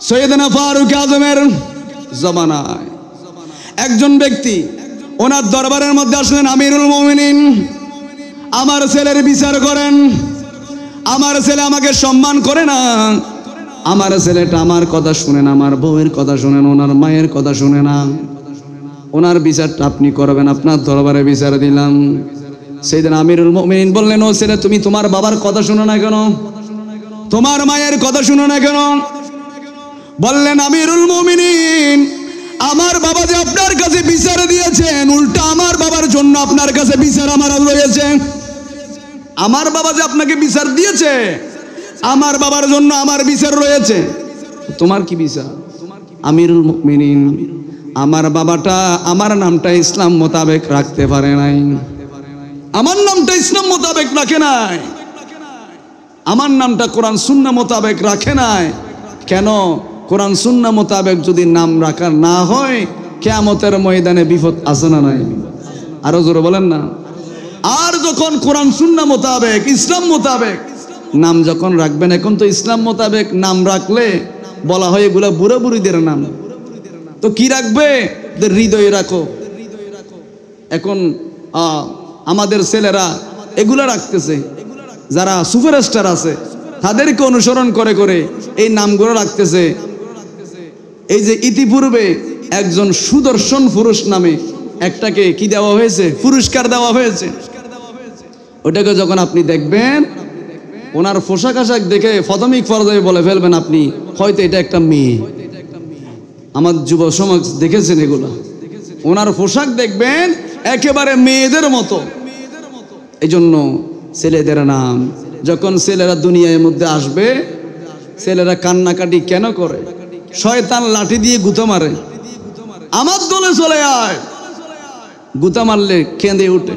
সৈয়দনা ফারুক আজমের জামানায় একজন ব্যক্তি ওনার দরবারের মধ্যে আসলেন, আমিরুল মুমিনিন, আমার ছেলের বিচার করেন। আমার ছেলে আমাকে সম্মান করে না, আমার ছেলেটা আমার কথা শুনে না, আমার বউয়ের কথা শুনে না, ওনার মায়ের কথা শুনে না, ওনার বিচারটা আপনি করবেন, আপনার দরবারে বিচার দিলাম। সেদিন আমিরুল মুমিনিন বললেন, ও ছেলে, তুমি তোমার বাবার কথা শুনো না কেন, তোমার মায়ের কথা শুনো না কেন? বললেন, আমিরুল মুমিনিন, আমার বাবা যে আপনার কাছে বিচার দিয়েছেন, উল্টা আমার বাবার জন্য আপনার কাছে বিচার আমার রয়েছে। আমার বাবা যে আপনাকে বিচার দিয়েছে, আমার বাবার জন্য আমার বিচার রয়েছে। তোমার কি বিচার? আমিরুল মুমিনিন, আমার বাবাটা আমার নামটা ইসলাম মোতাবেক রাখতে পারে নাই, আমার নামটা ইসলাম মোতাবেক রাখে নাই, আমার নামটা কোরআন সুন্নাহ মোতাবেক রাখে নাই। কেন? কোরআন সুন্নাহ মোতাবেক যদি নাম রাখা না হয়, কিয়ামতের ময়দানে বিপদ আছে না নাই? আরো জোরে বলেন না। আর যখন কোরআন সুন্নাহ মোতাবেক, ইসলাম মোতাবেক নাম যখন রাখবেন, এখন তো ইসলাম মোতাবেক নাম রাখলে বলা হয় এগুলা বুড়া বুড়িদের নাম, তো কি রাখবে? হৃদয়ে রাখো। এখন আমাদের ছেলেরা এগুলা রাখতেছে, যারা সুপারস্টার আছে তাদেরকে অনুসরণ করে করে এই নামগুলো রাখতেছে। এই যে ইতিপূর্বে একজন সুদর্শন পুরুষ নামে একটাকে কি দেওয়া হয়েছে, পুরস্কার দেওয়া হয়েছে। ওটাকে যখন আপনি দেখবেন, ওনার পোশাক আশাক দেখে প্রাথমিক পর্যায়ে বলে ফেলবেন আপনি, হয়তো এটা একটা মেয়ে। আমার যুব সমাজ দেখেছেন এগুলা, ওনার পোশাক দেখবেন একেবারে মেয়েদের মতো। এই জন্য ছেলেদের নাম, যখন ছেলেরা দুনিয়ার মধ্যে আসবে, ছেলেরা কান্নাকাটি কেন করে? শয়তান লাঠি দিয়ে গুঁতো মারে, আমার দলে চলে আয়, গুঁতা মারলে কেঁদে উঠে।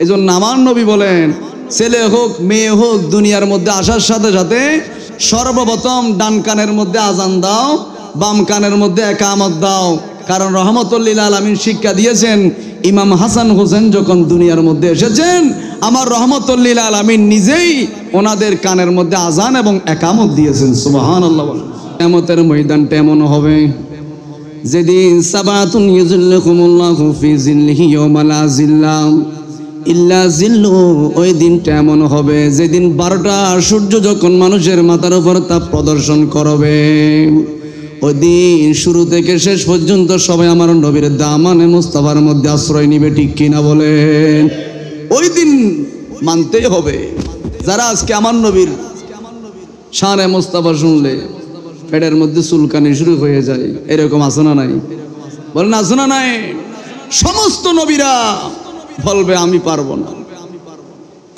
এই জন্য আমার নবী বলেন, ছেলে হোক মেয়ে হোক, দুনিয়ার মধ্যে আসার সাথে সাথে সর্বপ্রথম ডান কানের মধ্যে আজান দাও, বাম কানের মধ্যে একামত দাও। কারণ রহমতুল লিল আলামিন শিক্ষা দিয়েছেন, ইমাম হাসান হোসেন যখন দুনিয়ার মধ্যে এসেছেন, আমার রহমতুল লিল আলামিন নিজেই ওনাদের কানের মধ্যে আজান এবং একামত দিয়েছেন। সুবহানাল্লাহ। কিয়ামতের ময়দানটা এমন হবে যেদিন সাবাতুন ইউযিল্লুকুমুল্লাহু ফি জিল্লিহি ইয়াওমা লা জিল্লা ইল্লা জিল্লু। ওই দিনটা এমন হবে যেদিন 12টা সূর্য যখন মানুষের মাথার উপর তাপ প্রদর্শন করবে, ওই দিন শুরু থেকে শেষ পর্যন্ত সবাই আমার নবীর দামানে মুস্তাফার মধ্যে আশ্রয় নিবে। ঠিক কিনা বলেন? ওই দিন মানতেই হবে। যারা আজকে আমার নবীর শানে মুস্তাফা শুনলে পেটের মধ্যে চুলকানি শুরু হয়ে যায়, এরকম আছে না নাই? বলেন আছে না নাই? সমস্ত নবীরা বলবে আমি পারবো না,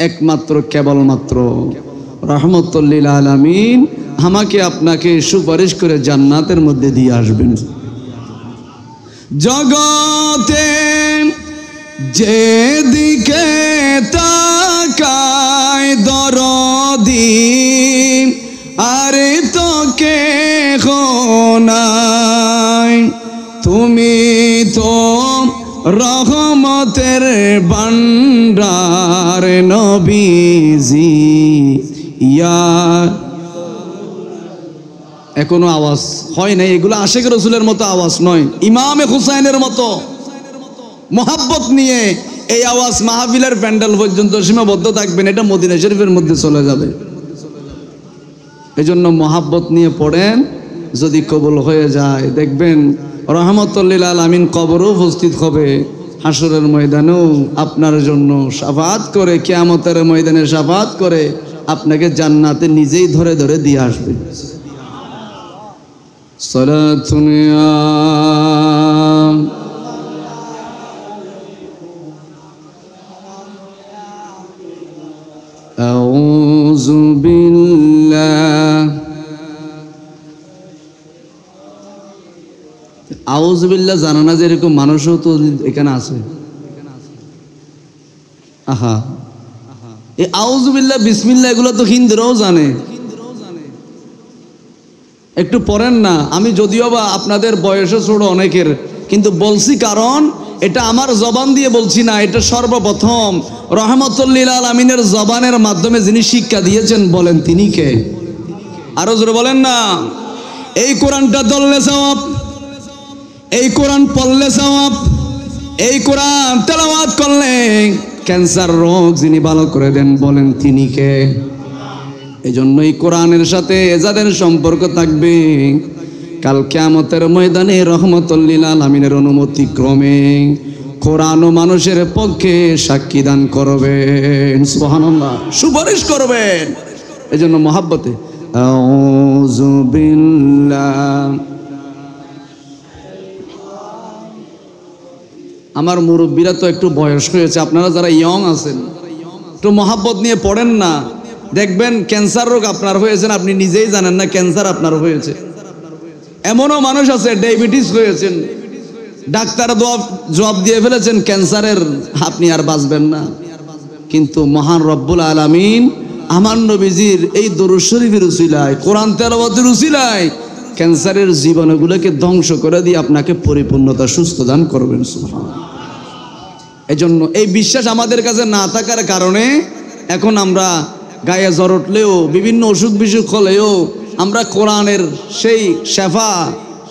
একমাত্র কেবলমাত্র রহমতুল লিল আলামিন আমাকে আপনাকে সুপারিশ করে জান্নাতের মধ্যে দিয়ে আসবেন। জগতে যেদিকে তাকায় দরদি, আরে তো কে নাই, তুমি তো রহমতের ভান্ডার নবীজি ইয়া। এখনো আওয়াজ হয় নাই, এগুলো আশিক রাসূলের মতো আওয়াজ নয়, ইমামে হুসাইনের মতো মোহাব্বত নিয়ে এই আওয়াজ মাহফিলের প্যান্ডেল পর্যন্ত সীমাবদ্ধ থাকবেন, এটা মদিনা শরীফের মধ্যে চলে যাবে। এই জন্য মোহাব্বত নিয়ে পড়েন, যদি কবুল হয়ে যায় দেখবেন রহমতুল লিল আলামিন কবরও উপস্থিত হবে, হাসরের ময়দানেও আপনার জন্য শাফাআত করে, কিয়ামতের ময়দানে শাফাআত করে আপনাকে জান্নাতে নিজেই ধরে ধরে দিয়ে আসবে। সালাতুন ইয়া আউযু বিল্লাহ। আউযু বিল্লাহ জানা না যে এরকম মানুষও তো এখানে আছে। আহা, এই আউযু বিল্লাহ বিসমিল্লাহ এগুলো তো হিন্দুরাও জানে, একটু পড়েন না। আমি যদিও বা আপনাদের বয়সে ছোট অনেকের, কিন্তু বলছি কারণ এটা আমার জবান দিয়ে বলছি না, এটা সর্বপ্রথম রহমতুল লিল আলামিনের জবানের মাধ্যমে যিনি শিক্ষা দিয়েছেন, বলেন তিনি কে? আরো জোরে বলেন না। এই কোরআনটা ধরলে সওয়াব, এই কোরআন পড়লে সওয়াব, এই কোরআন তেলাওয়াত করলে ক্যান্সার রোগ যিনি ভালো করে দেন বলেন তিনি কে? এই জন্য এই কোরআনের সাথে যাদের সম্পর্ক থাকবে কাল কিয়ামতের ময়দানে রহমতুল লিল আলামিনের অনুমতি ক্রমে কোরআন মানুষের পক্ষে সাক্ষী দান করবেন, সুবহানাল্লাহ, সুপারিশ করবেন। এই জন্য মহাব্বতে আউযু বিল্লাহ। আমার মুরব্বীরা তো একটু বয়স হয়েছে, আপনারা যারা ইয়ং আছেন একটু মহাব্বত নিয়ে পড়েন না, দেখবেন ক্যান্সার রোগ আপনার হয়েছে, আপনি নিজেই জানেন না ক্যান্সার আপনার হয়েছে। এমনও মানুষ আছে ডায়াবেটিস হয়েছেন, ডাক্তার জবাব দিয়ে ফেলেছেন ক্যান্সারের, আপনি আর বাঁচবেন না। কিন্তু মহান রব্বুল আলামিন আমার নবীজির এই দরুদ শরীফের উসিলায়, কোরআন তেলাওয়াতের উসিলায় ক্যান্সারের জীবাণুগুলোকে ধ্বংস করে দিয়ে আপনাকে পরিপূর্ণতা সুস্থ দান করবেন, সুবহানাল্লাহ। এজন্য এই বিশ্বাস আমাদের কাছে না থাকার কারণে এখন আমরা গায়ে জ্বর উঠলেও বিভিন্ন অসুখ বিসুখ হলেও আমরা কোরআনের সেই শেফা,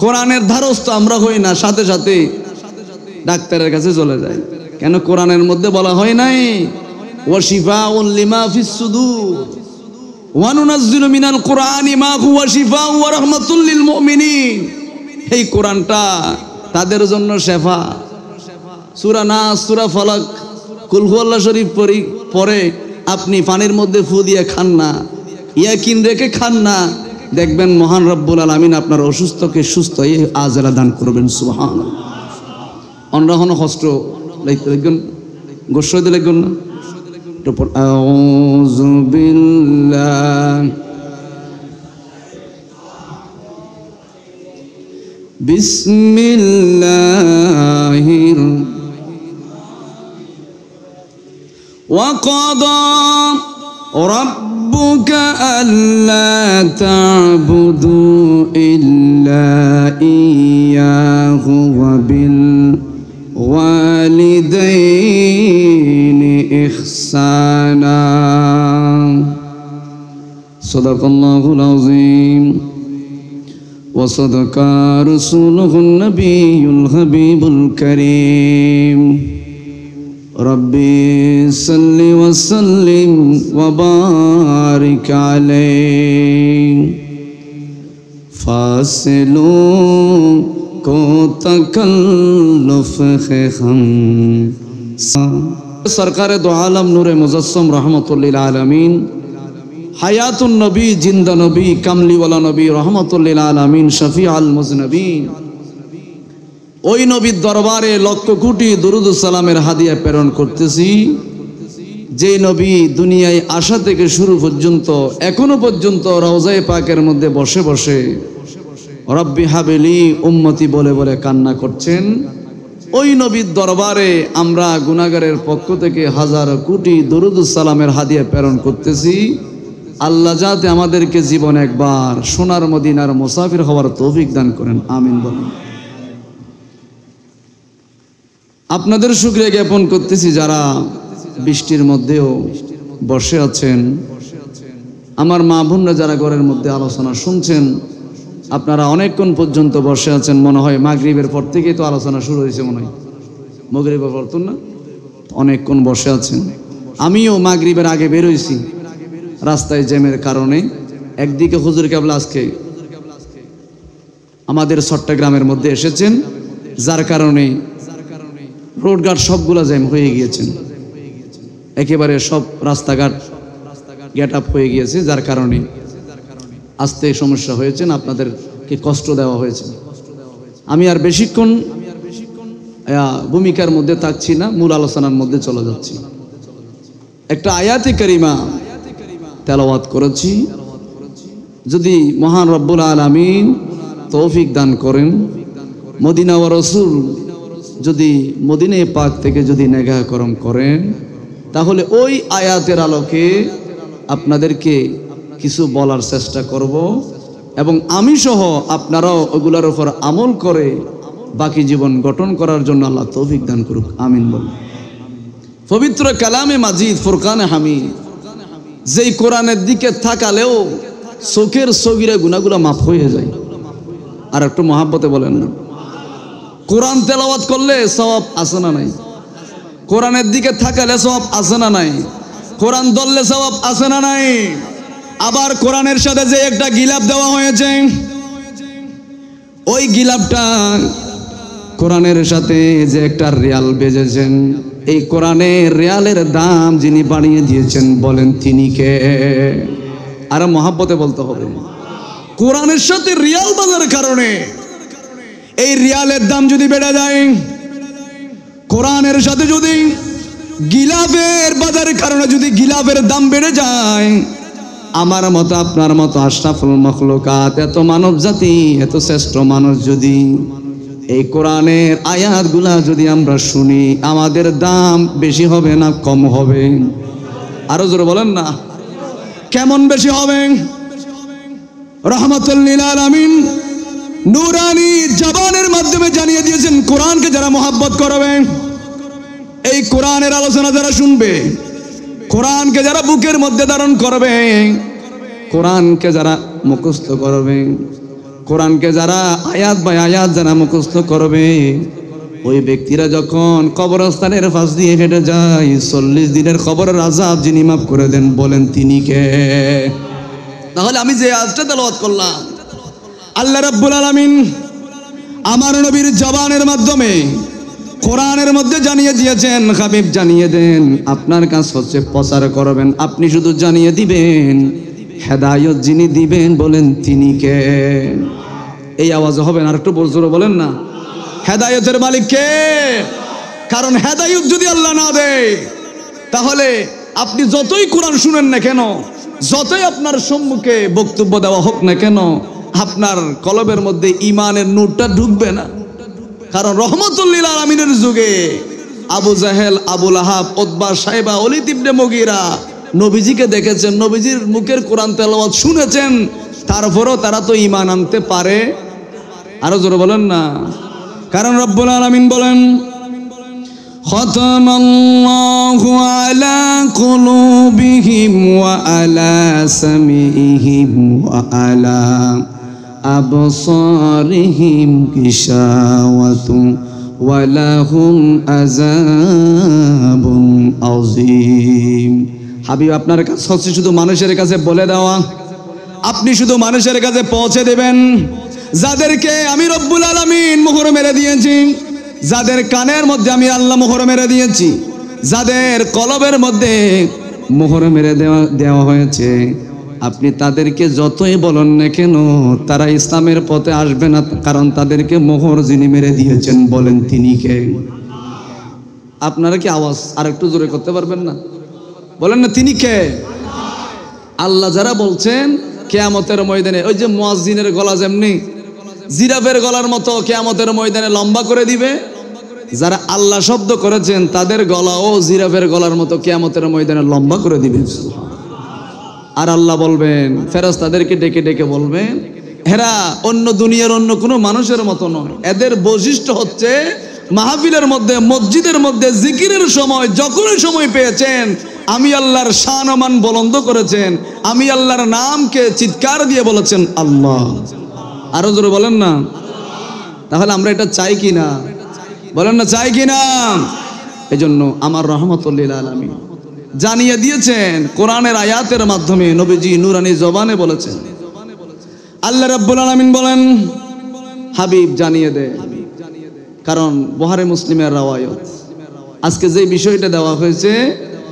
কোরআনের ধারস্থ আমরা হই না, সাথে সাথে ডাক্তারের কাছে চলে যাই। কেন? কোরআনের মধ্যে বলা হয় নাই ওয়া শিফাউন লিমা ফিস সুদূর ওয়া নুনাজ্জিলু মিনাল কুরআনি মা হুয়া শিফাউ ওয়া রাহমাতুল লিল মুমিনিন। এই কোরআনটা তাদের জন্য শেফা। সূরা নাস, সূরা ফালাক, কুল হুয়াল্লাহ শরীফ পড়ে আপনি পানির মধ্যে ফু দিয়ে খান না, ইয়াকিন রেখে খান না, দেখবেন মহান রব্বুল আলামিন আপনার অসুস্থকে সুস্থ আজরা দান করবেন, সুবহানাল্লাহ। অনরহন হস্ত লাগবেন, গোস্ব দিলে লাগবেন না। আউযু বিল্লাহ বিসমিল্লাহির ওয়া ক্বাদা রাব্বুকা আল্লা তা'বুদু ইল্লা ইয়্যাহু ওয়া বিল ওয়ালিদাইনি ইহসানা। সাদাকাল্লাহুল আযীম ওয়া সাদাকা রাসূলুহুন নবিয়্যুল হাবিবুল কারীম। রব্বি সাল্লি ওয়া সাল্লিম ওয়া বারিক আলাইহি ফাসিলু को तकल्लुफ है हम। सरकार दो आलम नूरे मुजस्सम रहमतुल्लिल आलमीन हयातुन नबी जिंदा नबी कमली वाला नबी रहमतुल्लिल आलमीन शफी अल मुज़नबीन ওই নবীর দরবারে লক্ষ কোটি দরুদ ও সালামের হাদিয়া প্রেরণ করতেছি, যে নবী দুনিয়ায় আসা থেকে শুরু পর্যন্ত এখনো পর্যন্ত রওজায়ে পাকের মধ্যে বসে বসে রব্বি হাবিলি উম্মতি বলে বলে কান্না করছেন। ওই নবীর দরবারে আমরা গুনাহগারের পক্ষ থেকে হাজার কোটি দরুদ ও সালামের হাদিয়া প্রেরণ করতেছি। আল্লাহ যাতে আমাদেরকে জীবন একবার সোনার মদিনার মুসাফির হওয়ার তৌফিক দান করেন, আমিন বলেন। আপনাদের শুকরিয়া জ্ঞাপন করতেছি যারা বৃষ্টির মধ্যেও বসে আছেন, আমার মা বোনরা যারা ঘরের মধ্যে আলোচনা শুনছেন, আপনারা অনেকক্ষণ পর্যন্ত বসে আছেন। মনে হয় মাগরিবের পর থেকেই তো আলোচনা শুরু হয়েছে, মনে হয় মাগরিবের পর তো না, অনেকক্ষণ বসে আছেন। আমিও মাগরিবের আগে বেরোইছি রাস্তায় জ্যামের কারণে। একদিকে হুজুর কেবলা আজকে আমাদের চট্টগ্রামের মধ্যে এসেছেন, যার কারণে রোডঘাট সবগুলা জ্যাম হয়ে গিয়েছেন, একেবারে সব রাস্তাঘাট গেট আপ হয়ে গিয়েছে, যার কারণে আসতে সমস্যা হয়েছে, আপনাদেরকে কষ্ট দেওয়া হয়েছে। আমি আর বেশিক্ষণ ভূমিকার মধ্যে থাকছি না, মূল আলোচনার মধ্যে চলে যাচ্ছি। একটা আয়াতে কারিমা তেলাওয়াত করেছি, যদি মহান রব্বুল আলামিন তৌফিক দান করেন, মদিনা ওয়া রাসূল যদি মদিনা পাক থেকে যদি নেগাহ করম করেন, তাহলে ওই আয়াতের আলোকে আপনাদেরকে কিছু বলার চেষ্টা করব, এবং আমি সহ আপনারাও ওগুলোর উপর আমল করে বাকি জীবন গঠন করার জন্য আল্লাহ তৌফিক দান করুক, আমিন বলুন। পবিত্র কালামে মাজিদ ফুরকানে হামিদ, যেই কোরআনের দিকে থাকালেও চোখের সগীরা গুনাহগুলো মাফ হয়ে যায়। আর একটু মহাব্বতে বলেন না। কোরআন তেলাওয়াত করলে সওয়াব আছে না নাই? কোরআনের দিকে থাকলে সওয়াব আছে না নাই? কোরআন ধরলে সওয়াব আছে না নাই? আবার কোরআনের সাথে যে একটা গিলাপ দেওয়া হয়েছে, ওই গিলাপটা কোরআনের সাথে যে একটা রিয়াল বেজেছেন, এই কোরআনের রিয়ালের দাম যিনি বাড়িয়ে দিয়েছেন বলেন তিনি কে? আর মহাব্বতে বলতে হবে। কোরআনের সাথে রিয়াল বাজার কারণে এই রিয়ালের দাম যদি বেড়ে যায়, কোরআনের সাথে যদি গিলাফের বাজারের কারণে যদি গিলাফের দাম বেড়ে যায়, আমার মতো আপনার মতো আশরাফুল মাখলুকাত, এত মানব জাতি, এত শ্রেষ্ঠ মানুষ যদি এই কোরআনের আয়াতগুলা যদি আমরা শুনি, আমাদের দাম বেশি হবে না কম হবে? আরো জোরে বলেন না, কেমন বেশি হবে? রাহমাতুল লিল আলামিন নূরানি জবানের মাধ্যমে জানিয়ে দিয়েছেন, কোরআনকে যারা মহব্বত করবে, এই কোরআনের আলোচনা যারা শুনবে, কোরআনকে যারা বুকের মধ্যে ধারণ করবে, কোরআনকে যারা মুখস্থ করবে, কোরআনকে যারা আয়াত বাই আয়াত যারা মুখস্থ করবে, ওই ব্যক্তিরা যখন কবরস্থানের পাশ দিয়ে হেঁটে যায়, 40 দিনের কবরের আযাব যিনি মাফ করে দেন বলেন তিনি কে? তাহলে আমি যে আয়াতটা তেলাওয়াত করলাম, আল্লাহ রাব্বুল আলামিন আমার নবীর জবানের মাধ্যমে কোরআনের মধ্যে জানিয়ে দিয়েছেন, হাবিব জানিয়ে দেন, আপনার কাজ হচ্ছে প্রচার করবেন, আপনি শুধু জানিয়ে দিবেন। হেদায়েত যিনি দিবেন বলেন তিনি কে? এই আওয়াজ হবে না, আর একটু জোরে বলেন না, হেদায়েতের মালিক কে? কারণ হেদায়েত যদি আল্লাহ না দেয়, তাহলে আপনি যতই কোরআন শুনেন না কেন, যতই আপনার সম্মুখে বক্তব্য দেওয়া হোক না কেন, আপনার কলবের মধ্যে ঈমানের নূরটা ঢুকবে না। কারণ রহমাতুল লিল আলামিনের যুগে আবু জাহেল, আবু লাহাব, উতবা, সাইবা, ওলীদ ইবনে মুগীরা নবীজিকে দেখেছেন, নবীজির মুখের কোরআন তেলাওয়াত শুনেছেন, তারপরও তারা তো ঈমান আনতে পারে? আরো জোরে বলেন না। কারণ রব্বুল আলামিন বলেন, খতামাল্লাহু আলা কুলুবিহিম ওয়া আলা সামিইহিম ওয়া আলা আবসারিহিম গিশাওয়াতুন ওয়া লাহুম আযাবুন আযীম। হাবিব আপনার কাছে হচ্ছে শুধু মানুষের কাছে বলে দেওয়া, আপনি শুধু মানুষের কাছে পৌঁছে দেবেন যাদেরকে আমি রব্বুল আলামিন মোহর মেরে দিয়েছি, যাদের কানের মধ্যে আমি আল্লাহ মোহর মেরে দিয়েছি, যাদের কলবের মধ্যে মোহর মেরে দেওয়া হয়েছে, আপনি তাদেরকে যতই বলেন না কেন, তারা ইসলামের পথে আসবে না। কারণ তাদেরকে মোহর যিনি মেরে দিয়েছেন বলেন তিনি কে? আপনারা কি আওয়াজ আর একটু জোরে করতে পারবেন না? বলেন না তিনি কে? আল্লাহ যারা বলছেন কিয়ামতের ময়দানে, ওই যে মুয়াজ্জিনের গলা যেমনি জিরাফের গলার মতো কিয়ামতের ময়দানে লম্বা করে দিবে, যারা আল্লাহ শব্দ করেছেন তাদের গলাও জিরাফের গলার মতো কিয়ামতের ময়দানে লম্বা করে দিবেন। আর আল্লাহ বলবেন, ফেরেশতাদেরকে ডেকে ডেকে বলবেন, এরা অন্য দুনিয়ার অন্য কোনো মানুষের মতো নয়, এদের বৈশিষ্ট্য হচ্ছে মাহফিলের মধ্যে, মসজিদের মধ্যে জিকিরের সময় যখনই সময় পেয়েছেন আমি আল্লাহর শান ও মান বুলন্দ করেছেন, আমি আল্লাহর নামকে চিৎকার দিয়ে বলেছেন আল্লাহ। আরো জোরে বলেন না। তাহলে আমরা এটা চাই কি না? বলেন না, চাই কি না? এজন্য আমার রহমাতুল লিল আলামিন জানিয়ে দিয়েছেন কোরআনের আয়াতের মাধ্যমে, নবীজি নূরানি জবানে বলেছেন। আল্লাহ রাব্বুল আলামিন বলেন, হাবিব জানিয়ে দে। কারণ বুখারী মুসলিমের রাওয়ায়াত, আজকে যে বিষয়টা দেওয়া হয়েছে,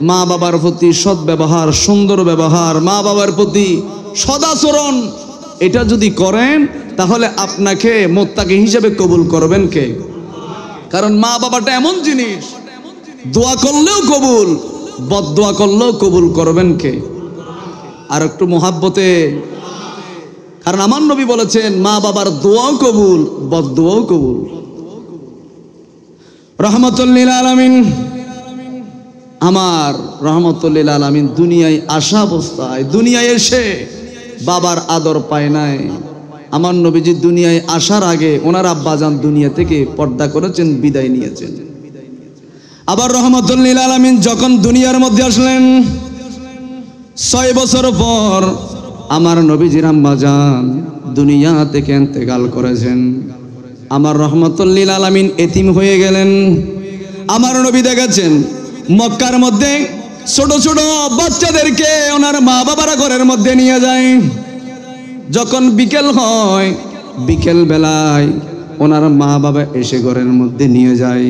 মা বাবার প্রতি সৎ ব্যবহার, সুন্দর ব্যবহার, মা বাবার প্রতি সদাচরণ, এটা যদি করেন তাহলে আপনাকে মুত্তাকি হিসেবে কবুল করবেন কে? কারণ মা বাবাটা এমন জিনিস, দোয়া করলেও কবুল, বদদোয়া করলেও কবুল করবেন কে? আর একটু মুহাব্বতে। কারণ আমার নবী বলেছেন, মা বাবার দোয়াও কবুল, বদদোয়াও কবুল। রহমাতুল লিল আলামিন, আমার রহমাতুল লিল আলামিন দুনিয়ায় আসা অবস্থায়, দুনিয়ায় এসে বাবার আদর পায় নাই। আমার নবীজি দুনিয়ায় আসার আগে ওনার আব্বাজান দুনিয়া থেকে পর্দা করেছেন, বিদায় নিয়েছেন। আবার রহমাতুল লিল আলামিন যখন দুনিয়ার মধ্যে আসলেন, 6 বছর পর আমার নবীজির আম্মাজান দুনিয়া থেকে ইন্তেকাল করেছেন। আমার রহমতুল লিল আলামিন এতিম হয়ে গেলেন। আমার নবী দেখেছেন মক্কার মধ্যে ছোট ছোট বাচ্চাদেরকে ওনার মা বাবারা ঘরের মধ্যে নিয়ে যায়। যখন বিকেল হয়, বিকেল বেলায় ওনার মা বাবা এসে ঘরের মধ্যে নিয়ে যায়।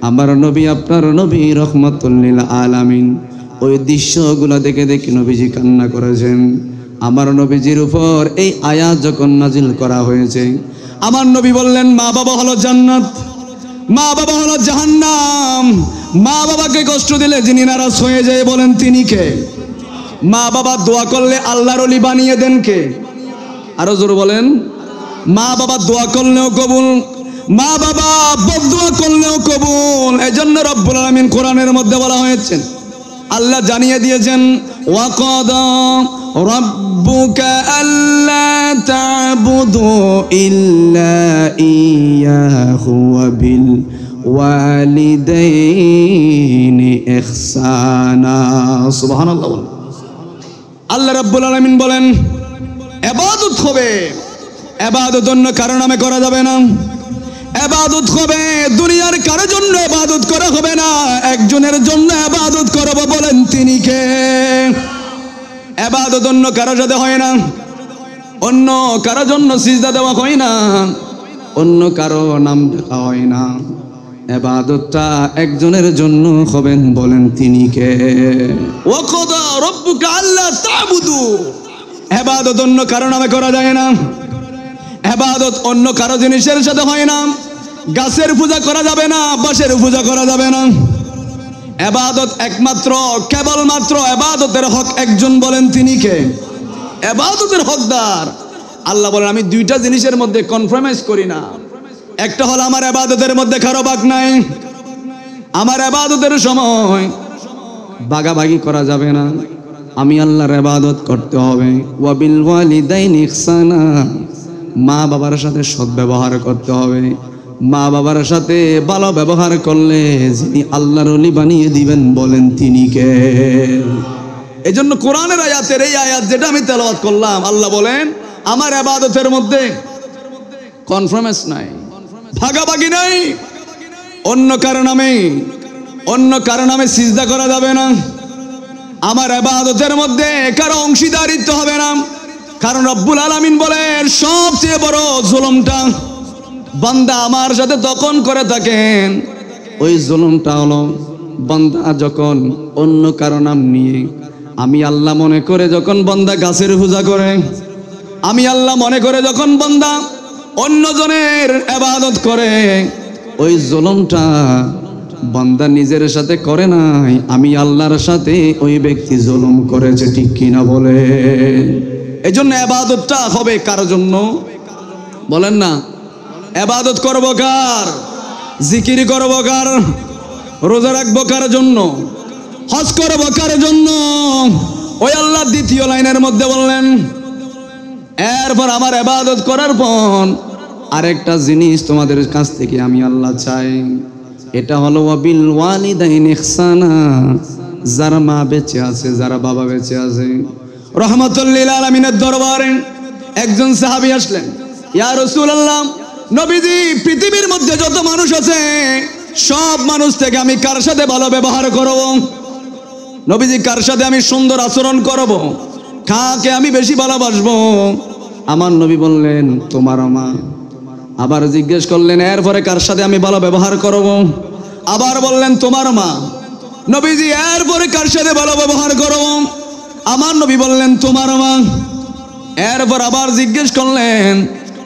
আমার নবী, আপনার নবী রহমতুল লিল আলামিন ওই দৃশ্যগুলো দেখে দেখে নবীজি কান্না করেছেন। আমার নবীজির উপর এই আয়াত যখন নাজিল করা হয়েছে, আমার নবী বললেন মা বাবা হলো জান্নাত, মা বাবা হলো জাহান্নাম। মা বাবাকে কষ্ট দিলে যিনি নারাজ হয়ে যায় বলেন তিনি কে? মা বাবা দোয়া করলে আল্লাহর ওলি বানিয়ে দেন কে? আরো জোর বলেন। মা বাবা দোয়া করলেও কবুল, মা বাবা বদদোয়া করলেও কবুল। এজন্য রব্বুল আলামিন কোরআনের মধ্যে বলা হয়েছে, আল্লাহ জানিয়ে দিয়েছেন ওয়াকাদা রাব্বুকা আল্লা তা'বুদু ইল্লা ইয়াহু ওয়া বিল ওয়ালিদাইনি ইহসানা। সুবহানাল্লাহ। আল্লাহ রাব্বুল আলামিন বলেন ইবাদত হবে, ইবাদত অন্য কারো নামে করা যাবে না। ইবাদত হবে দুনিয়ার কারোর জন্য ইবাদত করা হবে না, একজনের জন্য ইবাদত করব বলেন তিনি কে? ইবাদত অন্য কারোর সাথে হয় না, অন্য কারোর জন্য সিজদা দেওয়া হয় না, অন্য কারো নাম দেখা হয় না। ইবাদতটা একজনের জন্য হবেন বলেন তিনি কে? ওয়াকাদা রাব্বুকা আল্লা তা'বুদু। ইবাদত অন্য কারো নামে করা যায় না, ইবাদত অন্য কারো জিনিসের সাথে হয় না। গাছের পূজা করা যাবে না, বাঁশের পূজা করা যাবে না। ইবাদত একমাত্র কেবলমাত্র ইবাদতের হক একজন বলেন তিনি কে? ইবাদতের হকদার আল্লাহ বলেন আমি দুইটা জিনিসের মধ্যে কম্প্রোমাইজ করি না। একটা হলো আমার ইবাদতের মধ্যে কারো ভাগ নাই, আমার ইবাদতের সময় ভাগাভাগি করা যাবে না। আমি আল্লাহর ইবাদত করতে হবে। ওয়া বিল ওয়ালিদাইনি ইহসানা, মা বাবার সাথে সদ্ব্যবহার করতে হবে। মা বাবার সাথে ভালো ব্যবহার করলে যিনি আল্লাহর ওলি বানিয়ে দিবেন বলেন তিনি কে? এজন্য কোরআনের আয়াতের এই আয়াত যেটা আমি তেলাওয়াত করলাম, আল্লাহ বলেন আমার ইবাদতের মধ্যে কনফার্মেন্স নাই, ভাগাভাগি নাই। অন্য কারো নামে সিজদা করা যাবে না। আমার ইবাদতের মধ্যে কারো অংশীদারিত্ব হবে না। কারণ রব্বুল আলামিন বলেন সবচেয়ে বড় জুলুমটা বান্দা আমার সাথে তখন করে থাকেন, ওই জুলুমটা হলো বান্দা যখন অন্য কারো নাম নিয়ে আমি আল্লাহ মনে করে যখন বান্দা গাছের পূজা করে, আমি আল্লাহ মনে করে যখন বান্দা অন্যজনের ইবাদত করে, ওই জুলুমটা বান্দা নিজের সাথে করে নাই, আমি আল্লাহর সাথে ওই ব্যক্তি জুলুম করেছে। ঠিক কিনা বলে? এজন্য ইবাদতটা হবে কার জন্য বলেন না? ইবাদত করব কার? জিকির করব কার? রোজা রাখবো কার জন্য? হজ করব কার জন্য? ওই আল্লাহ দ্বিতীয় লাইনের মধ্যে বললেন এরপর আমার ইবাদত করার পর আরেকটা জিনিস তোমাদের কাছ থেকে আমি আল্লাহ চাই, এটা হলো ওয়া বিল ওয়ালিদাইনি ইহসানা। যারা মা বেঁচে আছে, যারা বাবা বেঁচে আছে, রহমতুল লিল আলামিনের দরবারে একজন সাহাবী আসলেন, ইয়া রাসূলুল্লাহ, নবীজি পৃথিবীর মধ্যে যত মানুষ আছে সব মানুষ থেকে আমি কার সাথে ভালো ব্যবহার করব? নবীজি কার সাথে আমি সুন্দর আচরণ করব? কাকে আমি বেশি ভালোবাসবো? আমার নবী বললেন তোমার মা। আবার জিজ্ঞেস করলেন এরপরে কার সাথে আমি ভালো ব্যবহার করব? আবার বললেন তোমার মা। নবীজি এরপরে কার সাথে ভালো ব্যবহার করব? আমার নবী বললেন তোমার মা। এরপর আবার জিজ্ঞেস করলেন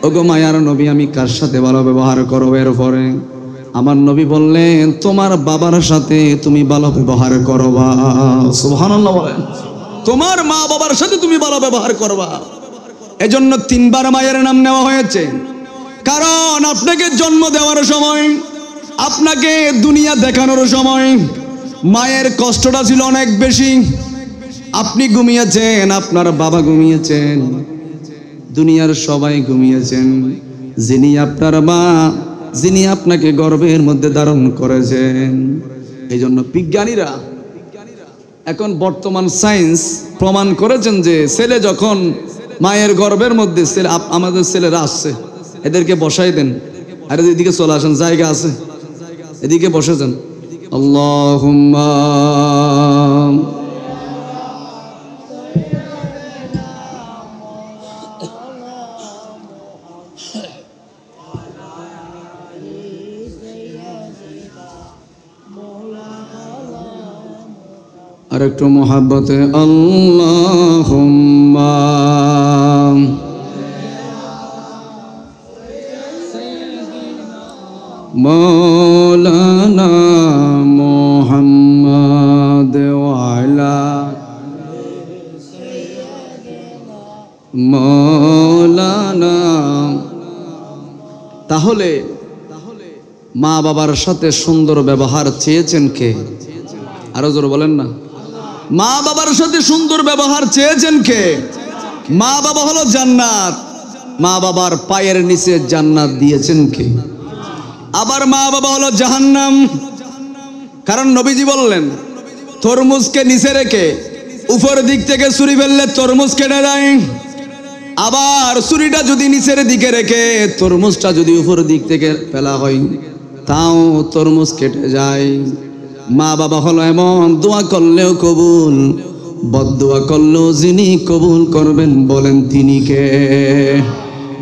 ওগো মায়ার নবী আমি কার সাথে ভালো ব্যবহার করব? এরপরে আমার নবী বললেন তোমার বাবার সাথে তুমি ভালো ব্যবহার করবা। সুবহানাল্লাহ বলেন। তোমার মা বাবার সাথে তুমি ভালো ব্যবহার করবা। এজন্য তিনবার মায়ের নাম নেওয়া হয়েছে, কারণ আপনাকে জন্ম দেওয়ার সময়, আপনাকে দুনিয়া দেখানোর সময় মায়ের কষ্টটা ছিল অনেক বেশি। আপনি ঘুমিয়েছেন, আপনার বাবা ঘুমিয়েছেন, দুনিয়ার সবাই ঘুমিয়েছেন। যিনি আপনার মা, যিনি আপনাকে গর্ভের মধ্যে ধারণ করেছেন। এই জন্য বিজ্ঞানীরা এখন বর্তমান সায়েন্স প্রমাণ করেছেন যে ছেলে যখন মায়ের গর্ভের মধ্যে ছেলে আমাদের ছেলেরা আসছে, এদেরকে বসাই দেন। আর এদিকে চলে আসেন, জায়গা আছে, এদিকে বসে যান। আল্লাহুম্মা আর একটু মোহাব্বতে আল্লাহুম্মা মৌলানা মুহাম্মদ ওয়ালা মৌলানা। তাহলে মা বাবার সাথে সুন্দর ব্যবহার চেয়েছেন কে? আরো জোরে বলেন না। মা বাবার সাথে সুন্দর ব্যবহার চেয়েছেন কে? মা বাবা হলো জান্নাত, মা বাবার পায়ের নিচে জান্নাত দিয়েছেন কে? আবার মা বাবা হলো জাহান্নাম। কারণ নবীজি বললেন তরমুজকে নিচে রেখে উপর দিক থেকে ছুরি ফেললে তরমুজ কেটে যায়, আবার ছুরিটা যদি নিচের দিকে রেখে তরমুজটা যদি উপর দিক থেকে ফেলা হয় তাও তরমুজ কেটে যায়। মা বাবা হলো এমন, দোয়া করলেও কবুল, বদদোয়া করলেও যিনি কবুল করবেন বলেন তিনি কে?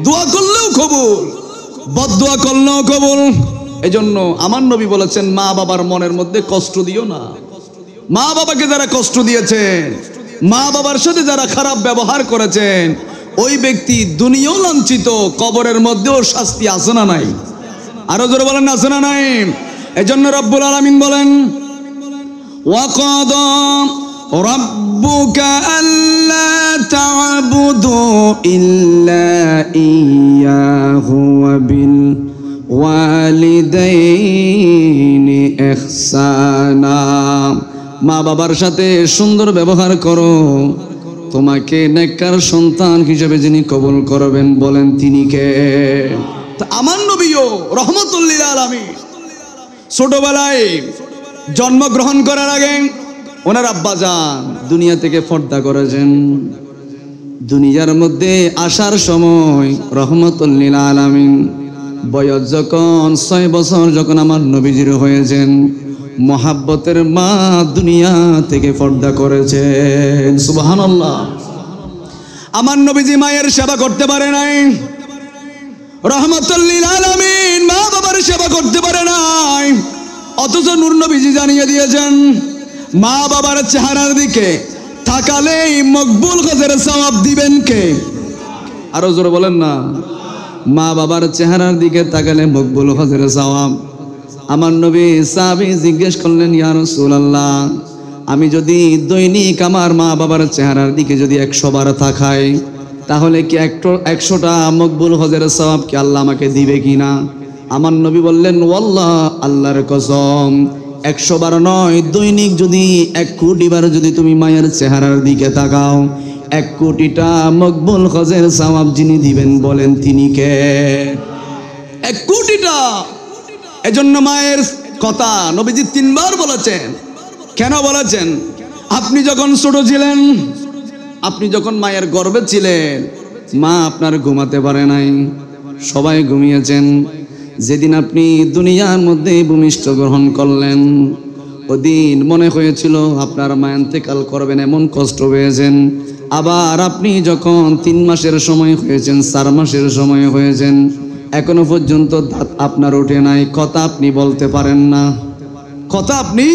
দোয়া করলেও কবুল, বদদোয়া করলেও কবুল। এজন্য আমার নবী বলেছেন মা বাবার মনের মধ্যে কষ্ট দিও না। মা বাবাকে যারা কষ্ট দিয়েছেন, মা বাবার সাথে যারা খারাপ ব্যবহার করেছেন, ওই ব্যক্তি দুনিয়াও লাঞ্ছিত, কবরের মধ্যেও শাস্তি আছে না নাই? আরো জোরে বলেন আছে না নাই? এজন্য রব্বুল আলামিন বলেন ওয়াকাদা রাব্বুকা আল্লা তা'বুদু ইল্লা ইয়্যাহু ওয়া বিল ওয়ালিদাইনি ইহসানা। মা বাবার সাথে সুন্দর ব্যবহার করো, তোমাকে নেককার সন্তান হিসেবে যিনি কবুল করবেন বলেন তিনি কে? আমার নবীও রহমাতুল লিল আলামিন ছোটবেলায় জন্মগ্রহণ করার আগে ওনার আব্বাজান দুনিয়া থেকে পর্দা করেছেন। দুনিয়ার মধ্যে আসার সময় রহমাতুল লিল আলামিন বয়স যখন 6 বছর যখন আমার নবীজির হয়েছেন, মহাব্বতের মা দুনিয়া থেকে পর্দা করেছেন। সুবহানাল্লাহ। আমার নবীজি মায়ের সেবা করতে পারে নাই, রহমাতুল লিল আলামিন মা বাবার সেবা করতে পারে নাই, অথচ নূর নবীজি জানিয়ে দিয়েছেন মা বাবার চেহারার দিকে তাকালেই মকবুল হজের সওয়াব দিবেন কে? আরো জোরে বলেন না। মা বাবার চেহারার দিকে তাকালে মকবুল হজের সওয়াব। আমার নবী সাহাবী জিজ্ঞেস করলেন ইয়া রাসূলুল্লাহ, আমি যদি দৈনিক আমার মা বাবার চেহারার দিকে যদি 100 বার তাকাই তাহলে কি 100টা মকবুল হজের সওয়াব কি আল্লাহ আমাকে দিবে কিনা? আমার নবী বললেন ওয়াল্লাহ, আল্লাহর কসম 100 বার নয়, দৈনিক যদি 1 কোটি বার যদি তুমি মায়ের চেহারার দিকে তাকাও 1 কোটিটা মকবুল হজের সওয়াব যিনি দিবেন বলেন তিনি কে? 1 কোটিটা। এজন্য মায়ের কথা নবীজি 3 বার বলেছেন। কেন বলেছেন? আপনি যখন ছোট ছিলেন, আপনি যখন মায়ের গর্ভে ছিলেন, মা আপনার ঘুমাতে পারে নাই, সবাই ঘুমিয়েছেন। যেদিন আপনি দুনিয়ার মধ্যে ভূমিষ্ঠ গ্রহণ করলেন, ওদিন মনে হয়েছিল আপনার মা ইন্তেকাল করবেন, এমন কষ্ট পেয়েছেন। আবার আপনি যখন 3 মাসের সময় হয়েছেন, 4 মাসের সময় হয়েছেন, এখনো পর্যন্ত দাঁত আপনার ওঠে নাই, কথা আপনি বলতে পারেন না, কথা আপনি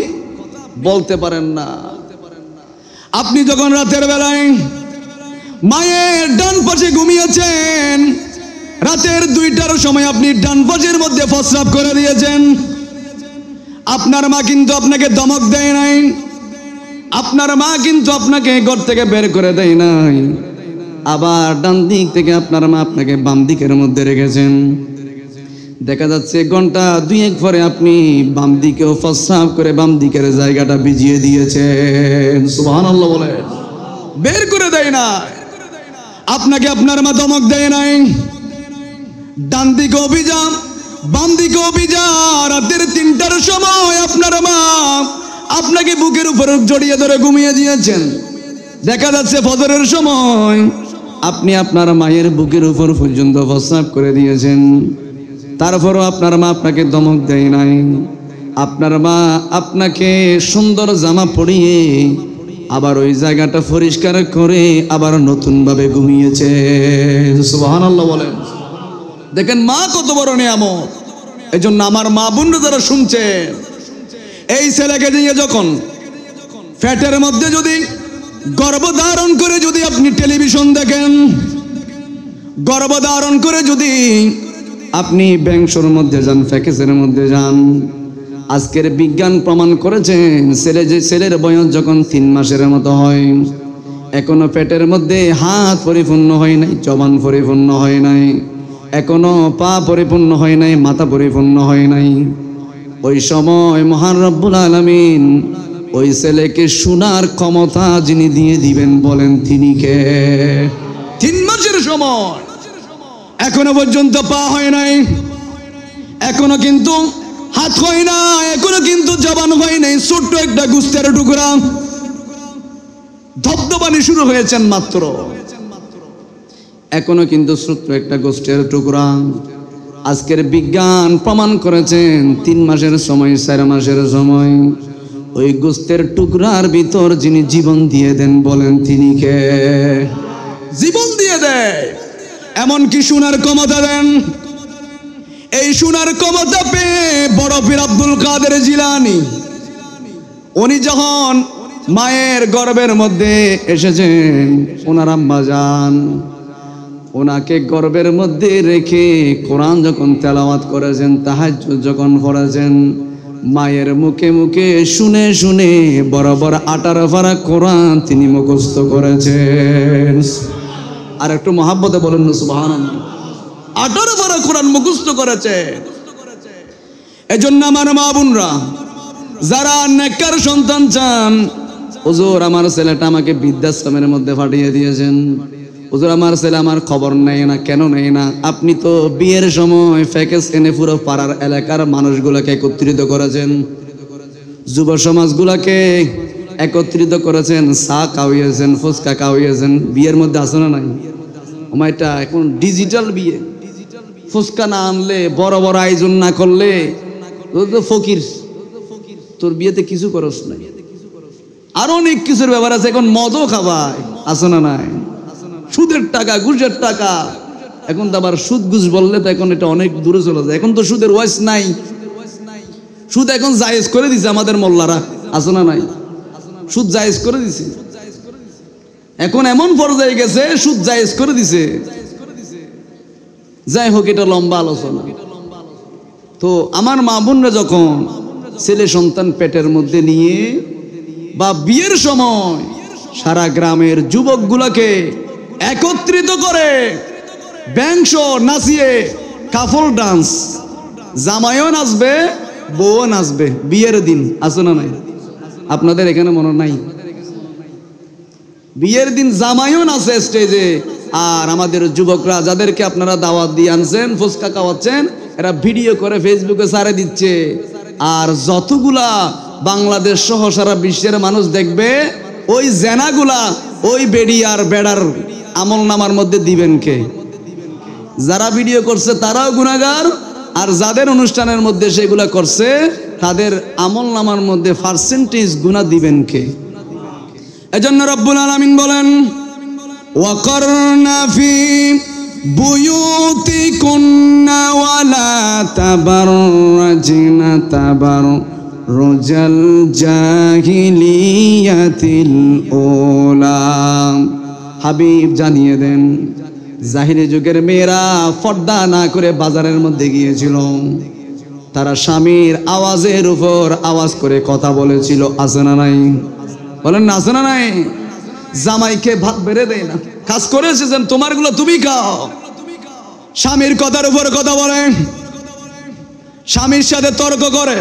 বলতে পারেন না। আপনি যখন রাতের বেলায় মায়ের ডান পাশে ঘুমিয়েছেন, রাতের 2টার সময় আপনি ডান পাশের মধ্যে প্রস্রাব করে দিয়েছেন, আপনার মা কিন্তু আপনাকে ধমক দেয় নাই, আপনার মা কিন্তু আপনাকে ঘর থেকে বের করে দেয় নাই। আবার ডান দিক থেকে আপনার মা আপনাকে বাম দিকের মধ্যে রেখেছেন। দেখা যাচ্ছে ঘন্টা 2-1 পরে আপনি বাম দিকেও প্রস্রাব করে বাম দিকের জায়গাটা ভিজিয়ে দিয়েছেন। সুবহানাল্লাহ বলেন। বের করে দেয় না, আপনাকে আপনার মা ধমক দেয় নাই। ডান দিকে অভিযান, বাম দিকে অভিযান। রাতের 3টার সময় আপনার মা আপনাকে বুকের উপর জড়িয়ে ধরে ঘুমিয়ে দিয়েছেন। দেখা যাচ্ছে ফজরের সময় আপনি আপনার মায়ের বুকের উপর পর্যন্ত প্রস্রাব করে দিয়েছেন, তারপরও আপনার মা আপনাকে ধমক দেয় নাই। আপনার মা আপনাকে সুন্দর জামা পরিয়ে আবার ওই জায়গাটা পরিষ্কার করে আবার নতুনভাবে ঘুমিয়েছে। সুবহানাল্লাহ বলেন। দেখেন মা কত বড় নিয়ামত। এই জন্য আমার মা বোনরা যারা শুনছে, এই ছেলেকে নিয়ে যখন ফ্যাটের মধ্যে যদি গর্ভধারণ করে যদি আপনি টেলিভিশন দেখেন, গর্ভধারণ করে যদি আপনি ব্যাংশোর মধ্যে যান, প্যাকেজের মধ্যে যান, আজকের বিজ্ঞান প্রমাণ করেছেন ছেলের বয়স যখন 3 মাসের মতো হয়, এখনো পেটের মধ্যে হাত পরিপূর্ণ হয় নাই, জবান পরিপূর্ণ হয় নাই, এখনো পা পরিপূর্ণ হয় নাই, মাথা পরিপূর্ণ হয় নাই। ওই সময় মহান রব্বুল আলামিন ওই ছেলেকে শোনার ক্ষমতা যিনি দিয়ে দিবেন বলেন তিনি কে? 3 মাসের সময় এখনো পর্যন্ত পা হয় নাই, এখনো কিন্তু হাত হয় না, এখনো কিন্তু জবান হয় নাই, ছোট্ট একটা গোস্তের টুকরা, ধবধবানি শুরু হয়েছেন মাত্র, এখনো কিন্তু ছোট্ট একটা গোস্তের টুকরা। আজকের বিজ্ঞান প্রমাণ করেছেন 3 মাসের সময়, 4 মাসের সময় ওই গোস্তের টুকরার ভিতর যিনি জীবন দিয়ে দেন বলেন তিনি কে? জীবন দিয়ে দেয়, এমনকি শোনার ক্ষমতা দেন। এই শোনার ক্ষমতা পেয়ে বড় পীর আব্দুল কাদের জিলানী উনি যখন মায়ের গর্ভের মধ্যে এসেছেন, ওনার আম্মা জান ওনাকে গর্ভের মধ্যে রেখে কোরআন যখন তেলাওয়াত করেছেন, তাহাজ্জুদ যখন পড়েছেন, মায়ের মুখে মুখে শুনে শুনে বরাবর 18 পারা কোরআন তিনি মুখস্থ করেছেন। আর একটু মহাব্বতে বলেন না সুবহানাল্লাহ। 18 পারা কোরআন মুখস্থ করেছে। এজন্য আমার মা বোনরা যারা নেককার সন্তান চান, হুজুর আমার ছেলেটা আমাকে বৃদ্ধাশ্রমের মধ্যে পাঠিয়ে দিয়েছেন, হুজুর আমার ছেলে আমার খবর নেয় না, কেন নেয় না? আপনি তো বিয়ের সময় প্যাকেজ এনে পুরো পাড়ার এলাকার মানুষগুলোকে একত্রিত করেছেন, যুব সমাজগুলোকে একত্রিত করেছেন, চা খাওয়িয়েছেন, ফুচকা খাওয়িয়েছেন। বিয়ের মধ্যে আছে না নাই? এটা এখন ডিজিটাল বিয়ে। ফুচকা না আনলে, বড় বড় আয়োজন না করলে ফকির, তোর বিয়েতে কিছু করস নাই। আরো অনেক কিছুর ব্যাপার আছে। এখন মদও খাবায়, আছে না নাই? সুদের টাকা, ঘুষের টাকা। এখন তো আবার সুদ ঘুষ বললে তো এখন এটা অনেক দূরে চলে যায়। এখন তো সুদের ওয়াজ নাই, সুদ এখন জায়েজ করে দিছে আমাদের মোল্লারা, আছে না নাই? সুদ জায়েজ করে দিছে, এখন এমন পর্যায়ে গেছে সুদ জায়েজ করে দিছে। যাই হোক, এটা লম্বা আলোচনা। তো আমার মা বোনরা যখন ছেলে সন্তান পেটের মধ্যে নিয়ে বা বিয়ের সময় সারা গ্রামের যুবকগুলোকে একত্রিত করে ব্যাংশ নাচিয়ে, কাফল ডান্স, জামাইও নাচবে, বউও নাচবে বিয়ের দিন, আছে না নাই? আপনাদের এখানে মনে নাই? বিয়ের দিন জামাইও নাচে স্টেজে, আর আমাদের যুবকরা যাদেরকে আপনারা দাওয়াত দিয়ে আনছেন, ফুচকা খাওয়াচ্ছেন, এরা ভিডিও করে ফেসবুকে ছাড়ে দিচ্ছে। আর যতগুলা বাংলাদেশ সহ সারা বিশ্বের মানুষ দেখবে, ওই জেনাগুলা ওই বেডি আর বেড়ার আমল নামার মধ্যে দিবেন কে? যারা ভিডিও করছে তারাও গুনাহগার, আর যাদের অনুষ্ঠানের মধ্যে সেগুলা করছে তাদের আমল নামার মধ্যে পার্সেন্টেজ গুনাহ দিবেন কে? এজন্য রব্বুল আলামিন বলেন, ওয়াকারনা ফি বুয়ুতিকুন্না ওয়ালা তাবাররাজনা তাবাররুজাল জাহিলিয়াতিল উলা। হাবিব জানিয়ে দেন, জাহিলি যুগের মেয়েরা পর্দা না করে বাজারের মধ্যে গিয়েছিল, তারা স্বামীর আওয়াজের উপর আওয়াজ করে কথা বলেছিল, আছে না নাই? বলেন না, আছে না নাই? জামাইকে ভাত বেড়ে দেয় না, কাজ করে এসেছেন, তোমারগুলো তুমি খাও। স্বামীর কথার উপর কথা বলে, স্বামীর সাথে তর্ক করে।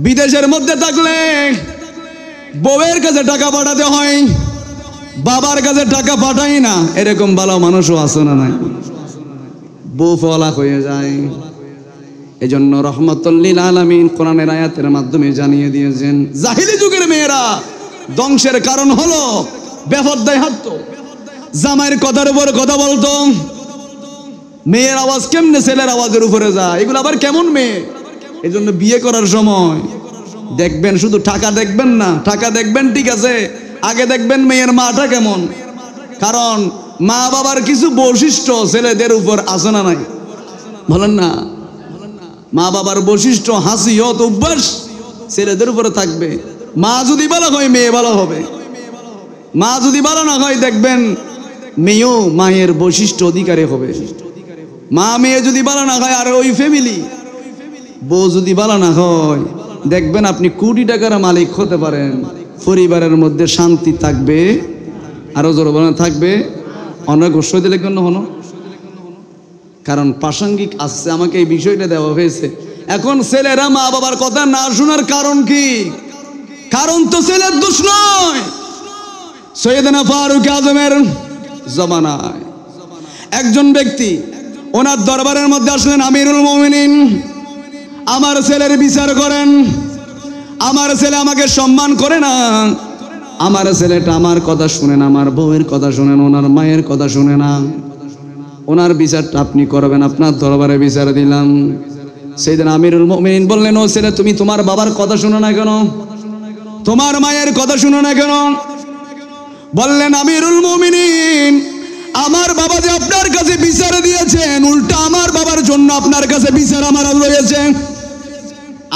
বিদেশের মধ্যে থাকলে বউয়ের কাছে টাকা পাঠাতে হয়, বাবার কাছে টাকা পাঠাই না, এরকম ভালো মানুষও আছে না নাই? বউ ফলা হয়ে যায়। এজন্য রহমাতুল লিল আলামিন কোরআনের আয়াতের মাধ্যমে জানিয়ে দিয়েছেন, জাহিলি যুগের মেয়েরা ধ্বংসের কারণ হলো বেপরদায় হাঁটতো, জামাইয়ের কথার উপর কথা বলতো, মেয়ের আওয়াজ কেমনে ছেলের আওয়াজের উপরে যায়, এগুলো আবার কেমন মেয়ে। এই জন্য বিয়ে করার সময় দেখবেন, শুধু টাকা দেখবেন না, টাকা দেখবেন ঠিক আছে, আগে দেখবেন মেয়ের মাটা কেমন। কারণ মা বাবার কিছু বৈশিষ্ট্য ছেলেদের উপর আছে না নাই, বলেন না? মা বাবার বৈশিষ্ট্য, হাসিয়ত, অভ্যাস ছেলেদের উপরে থাকবে। মা যদি ভালো হয় মেয়ে ভালো হবে, মা যদি ভালো না হয় দেখবেন মেয়েও মায়ের বৈশিষ্ট্য অধিকারী হবে। মা মেয়ে যদি ভালো না হয় আর ওই ফ্যামিলি, বউ যদি ভালো না হয় দেখবেন আপনি কোটি টাকার মালিক হতে পারেন, পরিবারের মধ্যে শান্তি থাকবে, আরো জোর থাকবে। অনেক গোষ্ঠ দিলে কেন হনো, কারণ প্রাসঙ্গিক আসছে, আমাকে এই বিষয়টা দেওয়া হয়েছে। এখন ছেলেরা মা বাবার কথা না শোনার কারণ কি? কারণ তো ছেলের দোষ নয়। সৈয়দনা ফারুক আজমের জামানায় একজন ব্যক্তি ওনার দরবারের মধ্যে আসলেন, আমিরুল মুমিনিন, আমার ছেলের বিচার করেন, আমার ছেলে আমাকে সম্মান করে না, আমার ছেলেটা আমার কথা শুনে না, আমার বউয়ের কথা শুনে না, ওনার মায়ের কথা শুনে না, ওনার বিচারটা আপনি করবেন, আপনার দরবারে বিচার দিলাম। সেদিন আমিরুল মুমিনিন বললেন, ও ছেলে, তুমি তোমার বাবার কথা শুনো না কেন, তোমার মায়ের কথা শুনো না কেন? বললেন, আমিরুল মুমিনিন, আমার বাবা যে আপনার কাছে বিচার দিয়েছেন, উল্টা আমার বাবার জন্য আপনার কাছে বিচার আমার রয়েছে।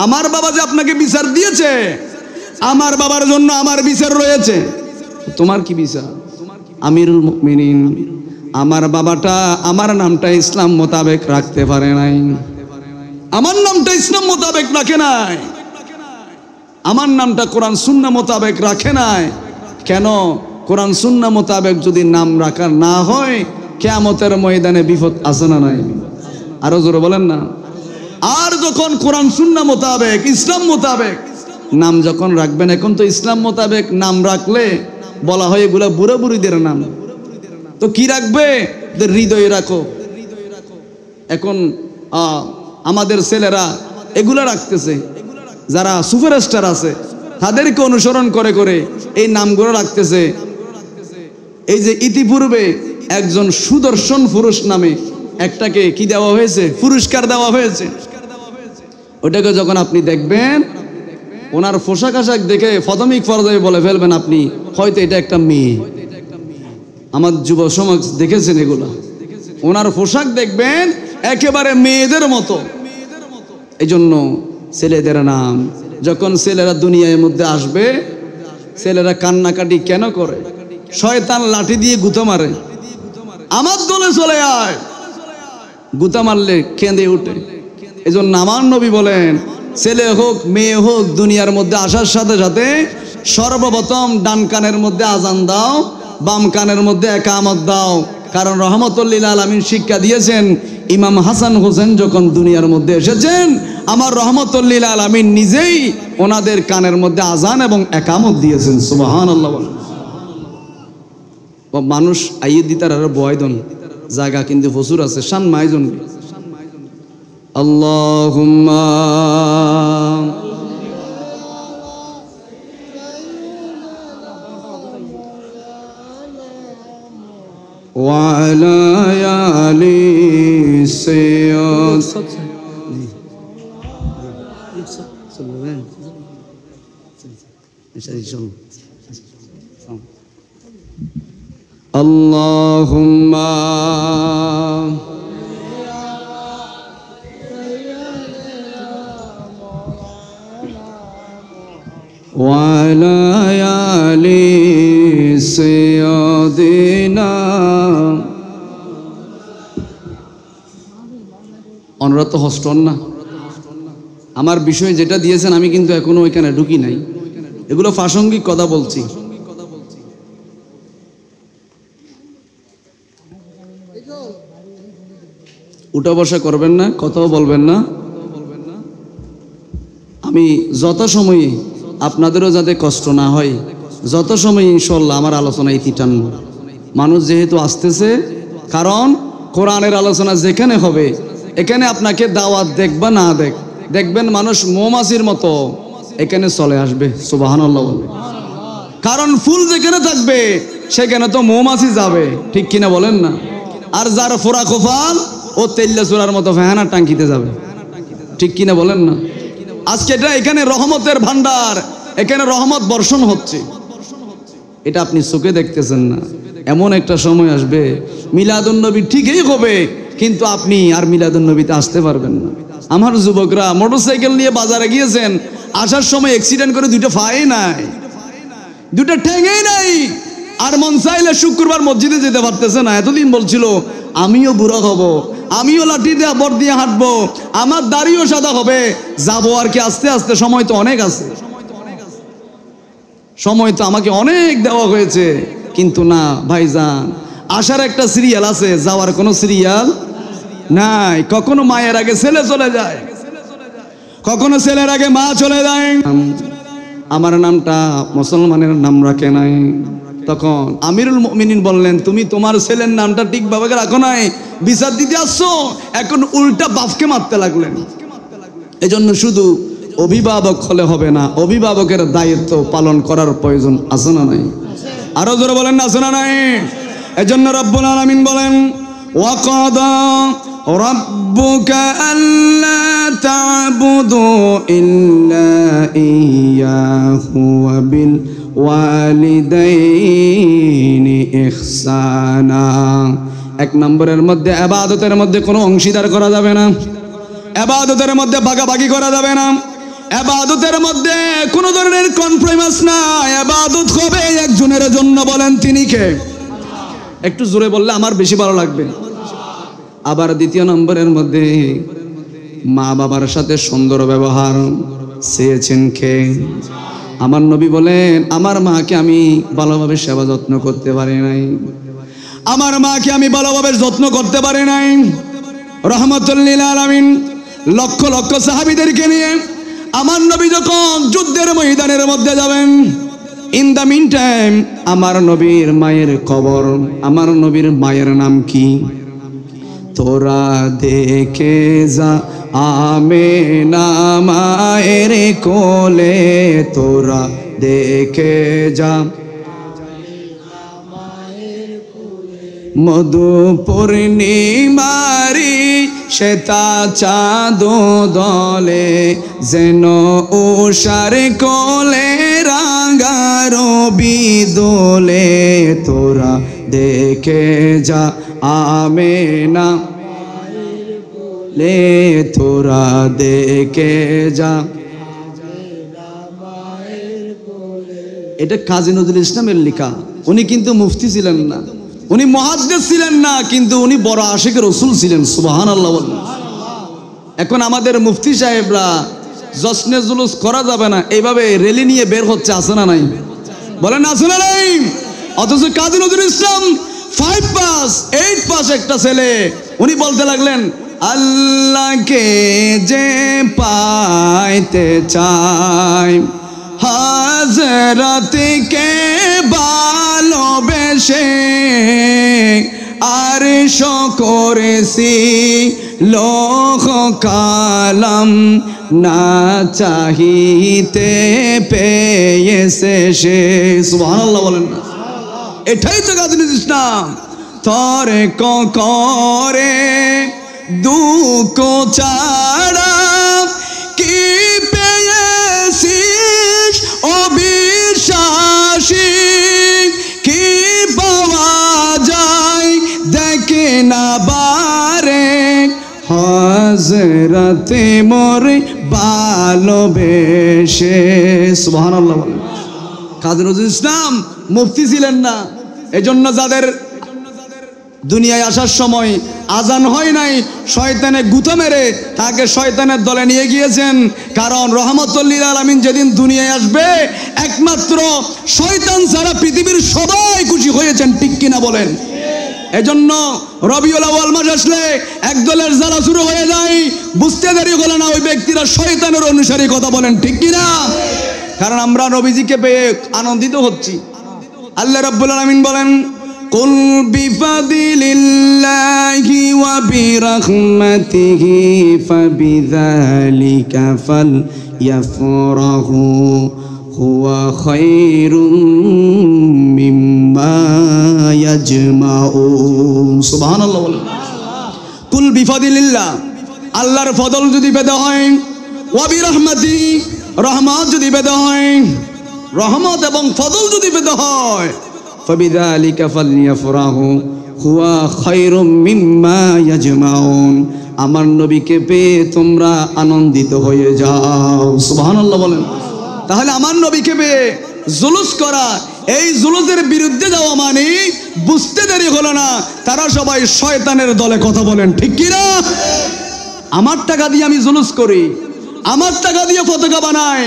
আমার বাবা যে আপনাকে বিচার দিয়েছে, আমার বাবার জন্য আমার বিচার রয়েছে। তোমার কি বিচার? আমিরুল মুমিনিন, আমার বাবাটা আমার নামটা ইসলাম মোতাবেক রাখতে পারে নাই, আমার নামটা ইসলাম মোতাবেক রাখে নাই, আমার নামটা কোরআন সুন্নাহ মোতাবেক রাখে নাই। কেন? কোরআন সুন্নাহ মোতাবেক যদি নাম রাখার না হয়, কিয়ামতের ময়দানে বিপদ আছে না নাই? আরো জোরে বলেন না। আর যখন কোরআন সুন্নাহ মোতাবেক, ইসলাম মোতাবেক নাম যখন রাখবেন, এখন তো ইসলাম মোতাবেক নাম রাখলে বলা হয় এগুলা বুড়া বুড়িদের নাম, তো কি রাখবে? হৃদয়ে রাখো। এখন আমাদের ছেলেরা এগুলা রাখতেছে, যারা সুপারস্টার আছে তাদেরকে অনুসরণ করে করে এই নামগুলো রাখতেছে। এই যে ইতিপূর্বে একজন সুদর্শন পুরুষ নামে একটাকে কি দেওয়া হয়েছে, পুরস্কার দেওয়া হয়েছে। ওটাকে যখন আপনি দেখবেন, ওনার পোশাক আশাক দেখে প্রাথমিক পর্যায়ে বলে ফেলবেন আপনি, হয়তো এটা একটা মেয়ে। আমার যুব সমাজ দেখেছেন এগুলা, ওনার পোশাক দেখবেন একেবারে মেয়েদের মতো। এই জন্য ছেলেদের নাম, যখন ছেলেরা দুনিয়ার মধ্যে আসবে, ছেলেরা কান্নাকাটি কেন করে? শয়তান লাঠি দিয়ে গুঁতো মারে, আমার দলে চলে আয়, গুঁতা মারলে কেঁদে উঠে। এই জন্য আমার নবী বলেন, ছেলে হোক মেয়ে হোক দুনিয়ার মধ্যে আসার সাথে সাথে সর্বপ্রথম ডান কানের মধ্যে আজান দাও, বাম কানের মধ্যে একামত দাও। কারণ রহমতুল্লিল আলামিন শিক্ষা দিয়েছেন, ইমাম হাসান হোসেন যখন দুনিয়ার মধ্যে এসেছেন, আমার রহমতুল্লিল আলামিন নিজেই ওনাদের কানের মধ্যে আজান এবং একামত দিয়েছেন। সুবহানাল্লাহ। মানুষ আইয়ে দিতার আর বয়দন জায়গা কিন্তু প্রচুর আছে, শান মাইজন। আল্লাহুম্মা ওয়া আলা আলি সাইয়্যিদ। আল্লাহুম্মা ওয়া আলা আলি সাইয়্যিদিনা। অনুরত হস্টন না, আমার বিষয় যেটা দিয়েছেন আমি কিন্তু এখনো ওইখানে ঢুকি নাই, এগুলো প্রাসঙ্গিক কথা বলছি। উঠা বসা করবেন না, কথাও বলবেন না। আমি যত সময় আপনাদেরও যাতে কষ্ট না হয়, যত সময় ইনশাল্লাহ আমার আলোচনা ইতি টানব। মানুষ যেহেতু আসতেছে, কারণ কোরআনের আলোচনা যেখানে হবে এখানে আপনাকে দাওয়াত দেখ বা না দেখ, দেখবেন মানুষ মৌমাছির মতো এখানে চলে আসবে। সুবহানাল্লাহ বলে। কারণ ফুল যেখানে থাকবে সেখানে তো মৌমাছি যাবে, ঠিক কিনা বলেন না? আর যার ফোরা কপাল ও তেল্লা চোরার মতো ফেহানার টাঙ্কিতে যাবে, ঠিক কিনা বলেন না? আজকে এটা এখানে রহমতের ভান্ডার, এখানে রহমত বর্ষণ হচ্ছে, এটা আপনি চোখে দেখতেছেন না। এমন একটা সময় আসবে মিলাদুন্নবী ঠিকই হবে, কিন্তু আপনি আর মিলাদুন্নবীতে আসতে পারবেন না। আমার যুবকরা মোটরসাইকেল নিয়ে বাজারে গিয়েছেন, আসার সময় অ্যাক্সিডেন্ট করে দুটো পায়ে নাই, দুটো ঠ্যাঙেই নাই, আর মন চাইলে শুক্রবার মসজিদে যেতে পারতেছে না। এতদিন বলছিল আমিও বুড়া হব, আমিও লাঠি দিয়ে বর দিয়ে হাঁটবো, আমার দাড়িও সাদা হবে, যাবো আর কি আস্তে আস্তে, সময় তো অনেক আছে, সময় তো আমাকে অনেক দেওয়া হয়েছে। কিন্তু না ভাইজান, আসার একটা সিরিয়াল আছে, যাওয়ার কোনো সিরিয়াল নাই। কখনো মায়ের আগে ছেলে চলে যায়, কখনো ছেলের আগে মা চলে যায়। আমার নামটা মুসলমানের নাম রাখে নাই। তখন আমিরুল মুমিনিন বললেন, তুমি তোমার ছেলের নামটা ঠিকভাবে রাখো নাই, বিচার দিতে আসছো, এখন উল্টা বাপকে মারতে লাগলেন। এজন্য শুধু অভিভাবক হলে হবে না, অভিভাবকের দায়িত্ব পালন করার প্রয়োজন আছে না নাই? আরো জোরে বলেন না, আছে না নাই? এজন্য রব্বুল আলামিন বলেন, ওয়াকাদা রাব্বুকা আল্লা তা'বুদু ইল্লা ইয়াহু ওয়া বিল ওয়ালিদাইনি ইহসানা। এক নম্বরের মধ্যে ইবাদতের মধ্যে কোনো অংশীদার করা যাবে না, ইবাদতের মধ্যে ভাগাভাগি করা যাবে না, ইবাদতের মধ্যে কোনো ধরনের কম্প্রোমাইজ না। ইবাদত হবে একজনের জন্য, বলেন তিনি কে? একটু জোরে বললে আমার বেশি ভালো লাগবে। আবার দ্বিতীয় নম্বরের মধ্যে মা বাবার সাথে সুন্দর ব্যবহার চেয়েছেন কে? আমার নবী বলেন, আমার মাকে আমি ভালোভাবে সেবা যত্ন করতে পারি নাই, আমার মাকে আমি ভালোভাবে যত্ন করতে পারি নাই। রহমাতুল লিল আলামিন লক্ষ লক্ষ সাহাবীদেরকে নিয়ে আমার নবী যখন যুদ্ধের ময়দানের মধ্যে যাবেন, ইন দ্য মিন টাইম আমার নবীর মায়ের কবর, আমার নবীর মায়ের নাম কি? তোরা দেখে যা আমেনা মায়ের কোলে, তোরা দেখে যা মধু পূর্ণিমারি শ্বেতা চাঁদ দলে, যেন উষার কোলে রাঙা রবি দোলে, তোরা দেখে যা আমেনা লে, তোরা দেখে যা। এটা কাজী নজরুল ইসলামের লেখা। উনি কিন্তু মুফতি ছিলেন না, উনি মুহাদ্দিস ছিলেন না, কিন্তু উনি বড় আশিকের রাসূল ছিলেন। সুবহানাল্লাহ বলেন। এখন আমাদের মুফতি সাহেবরা জশ্নে জুলুস করা যাবে না, এইভাবে রেলি নিয়ে বের হচ্ছে, আছে না নাই? বলেন আছে না নাই? অথচ কাজী নজরুল ইসলাম 5 পাস 8 পাস একটা ছেলে, উনি বলতে লাগলেন, আল্লাহকে যে পাইতে চাই, হাজরাতকে ভালোবেসে আর করেছি লোক কালাম, না চাহিতে পেয়েছে সে। সুবহানাল্লাহ বলেন না? এটাই তো কাজী নজরুল ইসলাম। তরে করে দুঃখ ছাড়া কি পেয়েছিস অবিশ্বাসী, কি পাওয়া যায় দেখে না বারে, হযরতে মোরে ভালোবেসে। সুবহানাল্লাহ বলেন। কাজী নজরুল ইসলাম মুফতি ছিলেন না, এজন্য যাদের দুনিয়ায় আসার সময় আজান হয় নাই, শয়তানে গুঁতো মেরে তাকে শয়তানের দলে নিয়ে গিয়েছেন। কারণ রহমাতুল লিল আলামিন যেদিন দুনিয়ায় আসবে, একমাত্র শয়তান ছাড়া পৃথিবীর সবাই খুশি হয়েছেন, ঠিক কিনা বলেন? এজন্য রবিউল আউয়াল মাস আসলে একদলের জ্বালা শুরু হয়ে যায়, বুঝতে দেরি হলো না ওই ব্যক্তিরা শয়তানের অনুসারী, কথা বলেন ঠিক কিনা? কারণ আমরা নবীজিকে পেয়ে আনন্দিত হচ্ছি। আল্লাহ রাব্বুল আলামিন বলেন, কুল বিফাদিলিল্লাহি ওয়া বিরাহমাতিহি ফাবিযালিকা ফালইফরাহু হুয়া খায়রুম মিম্মা ইয়াজমাউন। সুবহানাল্লাহ বলেন। কুল বিফাদিলিল্লাহ, আল্লাহর ফজল যদি পেতে হয়, ওয়া বিরহমাতি, রহমত যদি পেতে হয়, রহমত এবং ফজল যদি পেতে হয়, ফাবিযালিকা ফালইফরাহু হুয়া খায়রুম মিম্মা ইয়াজমাউন। আমার নবীকে পেয়ে তোমরা আনন্দিত হয়ে যাও। সুবহানাল্লাহ বলেন। তাহলে আমার নবীকে পেয়ে জুলুস করা, এই জুলুসের বিরুদ্ধে যাওয়া মানে বুঝতে দেরি হলো না, তারা সবাই শয়তানের দলে কথা বলেন, ঠিক কি না? আমার টাকা দিয়ে আমি জুলুস করি, আমার টাকা দিয়ে পতাকা বানাই,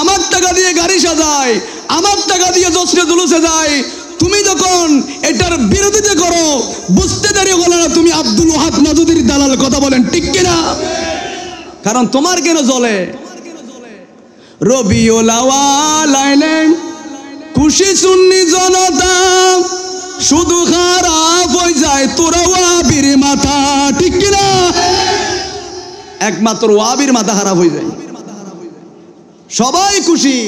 আমার টাকা দিয়ে গাড়ি সাজাই, আমার টাকা দিয়ে জশ্নে জুলুসে যাই, তুমি যখন এটার বিরোধিতা করো বুঝতে দেরি হলো না তুমি আব্দুল ওয়াহাব মাদুদির দালাল, কথা বলেন, ঠিক কি না? কারণ তোমার কেন জ্বলে? রবিউল আউয়াল আইলে খুশি সুন্নি জনতা, শুধু খারাপ হয়ে যায় তোরা ওয়াহাবির মাথা, ঠিক কি না? একমাত্র ওয়াহাবির মাথা খারাপ হয়ে যায়, সবাই খুশি,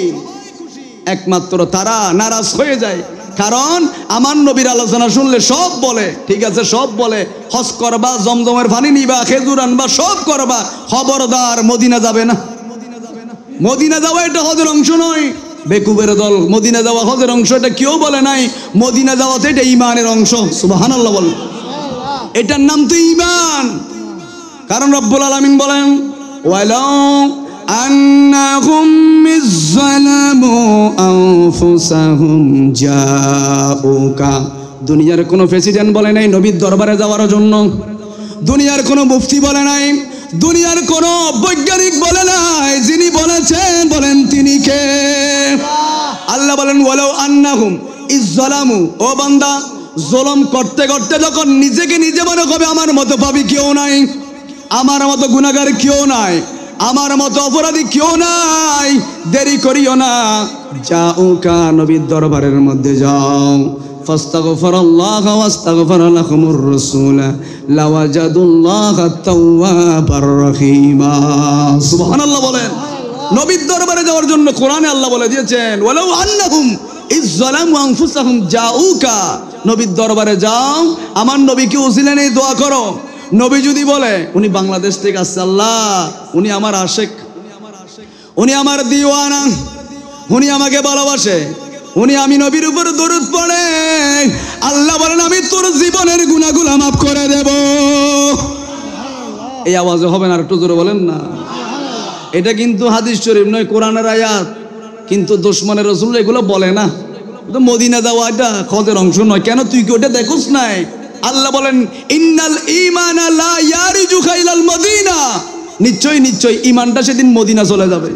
একমাত্র তারা নারাজ হয়ে যায়। কারণ আমার নবীর আলোচনা শুনলে সব বলে, ঠিক আছে সব বলে, হজ করবা, জমজমের পানি নিবা, খেজুর আনবা, সব করবা, খবরদার মদিনা যাবে না। মদিনা যাওয়া এটা হজের অংশ নয়, বেকুবের দল। মদিনা যাওয়া হজের অংশ এটা কেউ বলে নাই, মদিনা যাওয়াতে এটা ইমানের অংশ। সুবহানাল্লাহ বলেন। এটার নাম তো ইমান। কারণ রব্বুল আলামিন বলেন, ওয়ালাউ আন্নাহুম ইযলামু আনফুসাহুম জাউকা। দুনিয়ার কোনো প্রেসিডেন্ট বলে নাই নবীর দরবারে যাওয়ার জন্য, দুনিয়ার কোনো মুফতি বলে নাই, দুনিয়ার কোন বৈজ্ঞানিক বলে নাই, যিনি বলেছেন বলেন তিনি কে? আল্লাহ বলেন, ওয়ালাউ আন্নাহুম ইযলামু, ও বান্দা জুলুম করতে করতে যখন নিজেকে নিজে মনে করবে আমার মতো পাপী কেউ নাই, আমার মতো গুনাহগার কেউ নাই, আমার মতো অপরাধী কেউ নাই, দেরি করিও না, জাউকা নবীর দরবারের মধ্যে যাও, ফাস্তাগফিরুল্লাহ ওয়াস্তাগফার লাহুমুর রাসূল লাওয়াজাদুল্লাহা তাওয়াবার রহিমা। সুবহানাল্লাহ বলেন। নবীর দরবারে যাওয়ার জন্য কোরআনে আল্লাহ বলে দিয়েছেন, ওয়ালাউ আন্নাহুম ইযলামু আনফুসাহুম জাউকা, নবীর দরবারে যাও, আমার নবীকে উসিলা নিয়ে দোয়া করো। নবী যদি বলে উনি বাংলাদেশ থেকে আসছে, আল্লাহ উনি আমার আশেক, উনি আমার দিওয়ানা, উনি আমাকে ভালোবাসে, উনি আমি নবীর উপর দরুদ পড়ে, আল্লাহ বলেন আমি তোর জীবনের গুনাহগুলো মাফ করে দেব। এই আওয়াজে হবে না? আর একটু জোরে বলেন না। এটা কিন্তু হাদিস শরীফ নয়, কোরআনের আয়াত। কিন্তু দুশমনের রাসূল এগুলো বলে না, তো মদিনা যাওয়া এটা হজের অংশ নয়। কেন তুই কি ওটা দেখোস নাই? আল্লাহ বলেন, ইন্নাল ঈমানা লা ইয়ারিজু খাইলাল মদিনা, নিশ্চয় নিশ্চয় ঈমানটা সেদিন মদিনা চলে যাবে।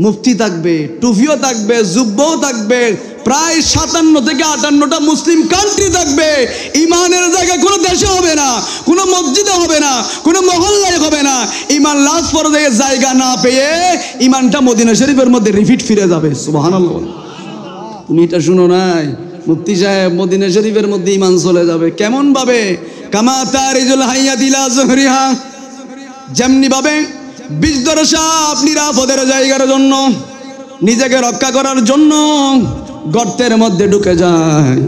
মুফতি থাকবে, টুপিও থাকবে, জুব্বও থাকবে, প্রায় 57 থেকে 58টা মুসলিম কান্ট্রি থাকবে, ইমানের জায়গা কোনো দেশে হবে না, কোনো মসজিদে হবে না, কোনো মহল্লায় হবে না। ইমান লাস্ট পর্যায়ে জায়গা না পেয়ে ইমানটা মদিনা শরীফের মধ্যে রিপিট ফিরে যাবে। সুবহানাল্লাহ। তুমি এটা শুনো নাই? মুফতি সাহেব মদিনা শরীফের মধ্যে ইমান চলে যাবে। কেমন ভাবে? কামা তারিজুল হাইয়াত ইলা যুহরিহা, যেমনি ভাবে বিষধর সাপ নিরাপদের জায়গার জন্য, নিজেকে রক্ষা করার জন্য গর্তের মধ্যে ঢুকে যায়,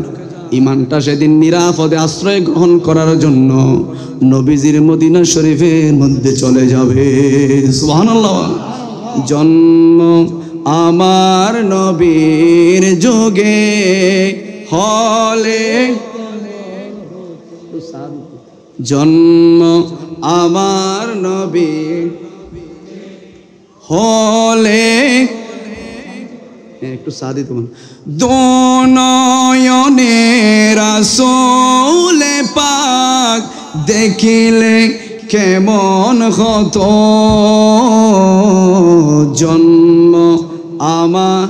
ইমানটা সেদিন নিরাপদে আশ্রয় গ্রহণ করার জন্য নবীজির মদিনা শরীফের মধ্যে চলে যাবে। সুবহানাল্লাহ। জন্ম আমার নবীর যুগে হলে, জন্ম আমার নবীর হলে, একটু সাদি তোমার দুনয়নে রাসূল পাক দেখিলে কেমন হতো, জন্ম আমার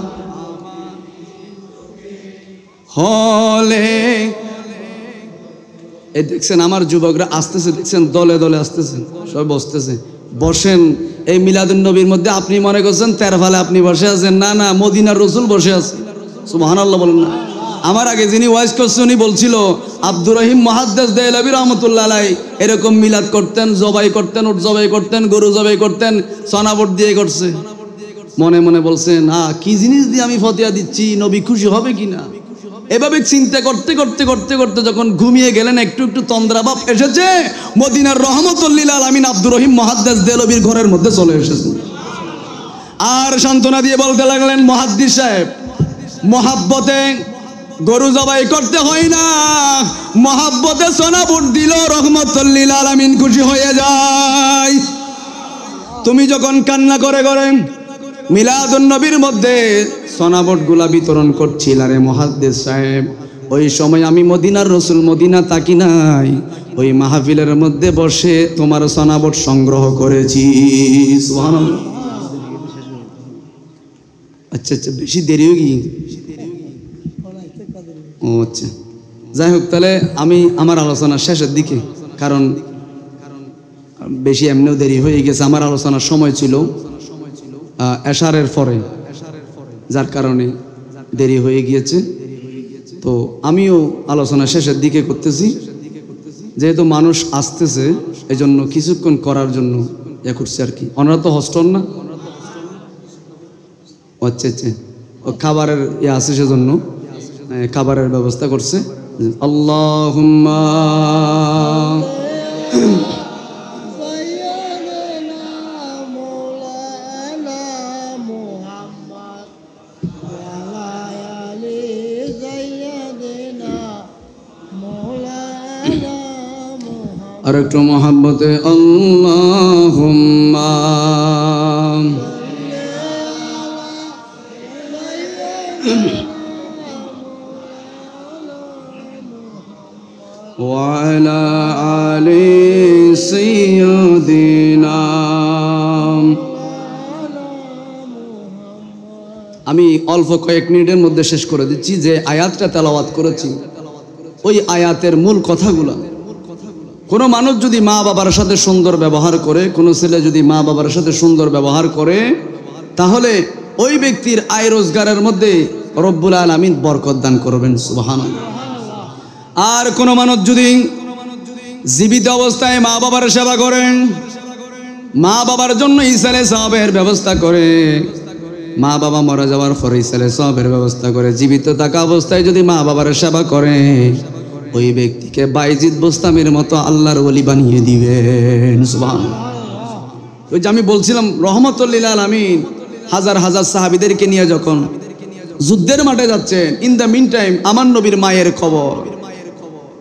হলে। এই দেখছেন আমার যুবকরা আসতেছে, দেখছেন দলে দলে আসতেছে, সবাই বসতেছে। বসেন, এই মিলাদুন নবীর মধ্যে আপনি মনে করছেন তেরফালে আপনি বসে আছেন, না না, মদিনার রাসূল বসে আছে। সুবহানাল্লাহ বলেন না। আমার আগে যিনি ওয়াজ করছেন উনি বলছিল আব্দুর রহিম মুহাদ্দিস দেহলভী রাহমাতুল্লাহ আলাইহি এরকম মিলাদ করতেন, জবাই করতেন, উট জবাই করতেন, গরু জবাই করতেন, সনাবট দিয়ে করছে। মনে মনে বলছে না কি জিনিস দিয়ে আমি ফতিয়া দিচ্ছি, নবী খুশি হবে কিনা। এভাবে চিন্তা করতে করতে করতে করতে যখন ঘুমিয়ে গেলেন, একটু একটু তন্দ্রাভাব এসেছে, মদিনার রহমতুল লিল আলামিন আব্দুর রহিম মুহাদ্দিস দেলভির ঘরের মধ্যে চলে এসেছেন। আর সান্ত্বনা দিয়ে বলতে লাগলেন, মুহাদ্দিস সাহেব, মহাব্বতে গরু জবাই করতে হয় না, মহাব্বতে সোনাবুট দিল রহমতুল লিল আলামিন খুশি হয়ে যায়। তুমি যখন কান্না করে করে মিলাদুন নবীর মধ্যে সোনাবুট গুলা বিতরণ করছিল রে মুহাদ্দিস সাহেব, ওই সময় আমি মদিনার রসুল মদিনা তাকি নাই, ওই মাহফিলের মধ্যে বসে তোমার সোনাবুট সংগ্রহ করেছি। সুবহানাল্লাহ। আচ্ছা আচ্ছা, বেশি দেরি হয়ে গিয়ে, ও আচ্ছা, যাই হোক, তাহলে আমি আমার আলোচনা শেষের দিকে, কারণ বেশি এমনিও দেরি হয়ে গেছে। আমার আলোচনার সময় ছিল এশারের পরে, যার কারণে দেরি হয়ে গিয়েছে। তো আমিও আলোচনা শেষের দিকে করতেছি, যেহেতু মানুষ আসতেছে এই জন্য কিছুক্ষণ করার জন্য ইয়ে করছি আর কি। ওনারা তো হস্টেল না, আচ্ছা আচ্ছা, ও খাবারের ইয়ে আছে সেজন্য খাবারের ব্যবস্থা করছে। আল্লাহুম্মা আর একটু মোহাব্বতে আল্লাহুম্মা ওয়ালা আলি সাইয়্যিদিনা। আমি অল্প কয়েক মিনিটের মধ্যে শেষ করে দিচ্ছি। যে আয়াতটা তেলাওয়াত করেছি, ওই আয়াতের মূল কথাগুলো, কোনো মানুষ যদি মা বাবার সাথে সুন্দর ব্যবহার করে, কোনো ছেলে যদি মা বাবার সাথে সুন্দর ব্যবহার করে, তাহলে ওই ব্যক্তির আয় রোজগারের মধ্যে রব্বুল আলামিন বরকত দান করবেন। সুবহানাল্লাহ। আর কোনো মানুষ যদি জীবিত অবস্থায় মা বাবার সেবা করেন, মা বাবার জন্য ইসালে সওয়াবের ব্যবস্থা করে, মা বাবা মারা যাওয়ার পরে ইসালে সওয়াবের ব্যবস্থা করে, জীবিত থাকা অবস্থায় যদি মা বাবার সেবা করে, ওই ব্যক্তিকে বাইজিদ বোস্তামের মতো আল্লাহর ওলি বানিয়ে দিবেন। সুবহানাল্লাহ। ওই যে আমি বলছিলাম রহমতুল লিল আলামিন হাজার হাজার সাহাবীদেরকে নিয়ে যখন যুদ্ধের মাঠে যাচ্ছেন, ইন দ্য মিন টাইম আমার নবীর মায়ের কবর,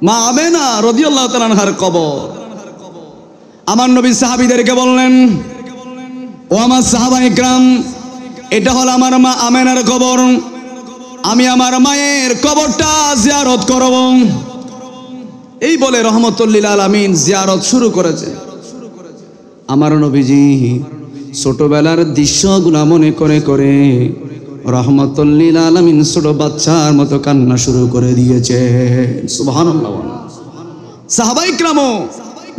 মা আমেনা রাদিয়াল্লাহু তাআলা আনহার কবর। আমার নবী সাহাবীদেরকে বললেন, ও আমার সাহাবায়ে কিরাম, এটা হলো আমার মা আমেনার কবর, আমি আমার মায়ের কবরটা জিয়ারত করব। এই বলে রহমতুল লিল আলামিন জিয়ারত শুরু করেছে। আমার নবীজি ছোটবেলার দৃশ্যগুলা মনে করে করে রহমতুল লিল আলামিন ছোট বাচ্চার মতো কান্না শুরু করে দিয়েছে। সুবহানাল্লাহ। সাহাবায়ে কিরামও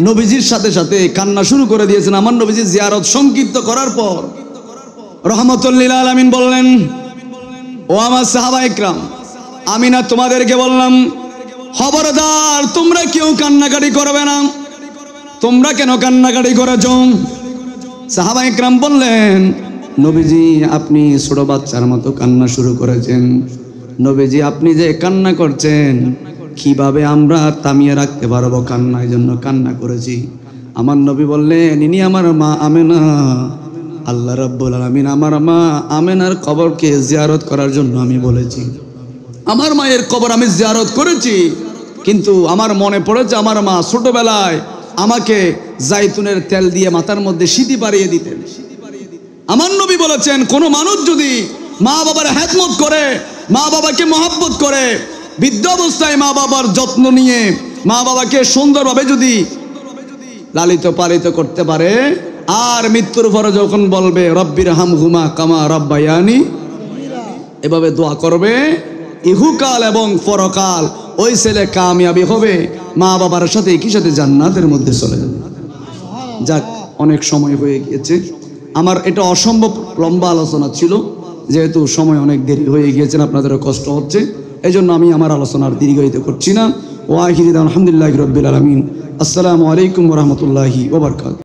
নবীজির সাথে সাথে কান্না শুরু করে দিয়েছেন। আমার নবীজি জিয়ারত সংক্ষিপ্ত করার পর রহমতুল লিল আলামিন বললেন, ও আমার সাহাবায়ে কিরাম, আমি না তোমাদেরকে বললাম খবরদার তোমরা কেউ কান্নাকাটি করবে না, তোমরা কেন কান্নাকাটি করেছ? সাহাবায়ে কিরাম বললেন, নবীজি আপনি ছোট বাচ্চার মতো কান্না শুরু করেছেন, নবীজি আপনি যে কান্না করছেন কিভাবে আমরা থামিয়ে রাখতে পারবো কান্না, এই জন্য কান্না করেছি। আমার নবী বললেন, ইনি আমার মা আমেনা, আল্লাহ রাব্বুল আলামিন আমার মা আমেনার কবরকে জিয়ারত করার জন্য আমি বলেছি। আমার মায়ের কবর আমি জিয়ারত করেছি, কিন্তু আমার মনে পড়েছে আমার মা ছোটবেলায় আমাকে জাইতুনের তেল দিয়ে মাথার মধ্যে সিঁথি পারিয়ে দিতেন। আমার নবী বলেছেন, কোনো মানুষ যদি মা বাবার খেদমত করে, মা বাবাকে মহব্বত করে, বৃদ্ধ অবস্থায় মা বাবার যত্ন নিয়ে মা বাবাকে সুন্দরভাবে যদি লালিত পালিত করতে পারে, আর মৃত্যুর পরে যখন বলবে রব্বির হামহুমা কামা রাব্বায়ানি, এভাবে দোয়া করবে, ইহুকাল এবং পরকাল ওই ছেলে কামিয়াবি হবে, মা বাবার সাথে একই সাথে জান্নাতের মধ্যে চলে যাবে। যাক, অনেক সময় হয়ে গিয়েছে। আমার এটা অসম্ভব লম্বা আলোচনা ছিল, যেহেতু সময় অনেক দেরি হয়ে গিয়েছে, আপনাদেরও কষ্ট হচ্ছে, এই জন্য আমি আমার আলোচনার দীর্ঘায়িত করছি না। ওয়া আখিরু দাওয়ানা আলহামদুলিল্লাহি রাব্বিল আলামিন। আসসালামু আলাইকুম ওয়া রাহমাতুল্লাহি ওয়া বারাকাতুহু।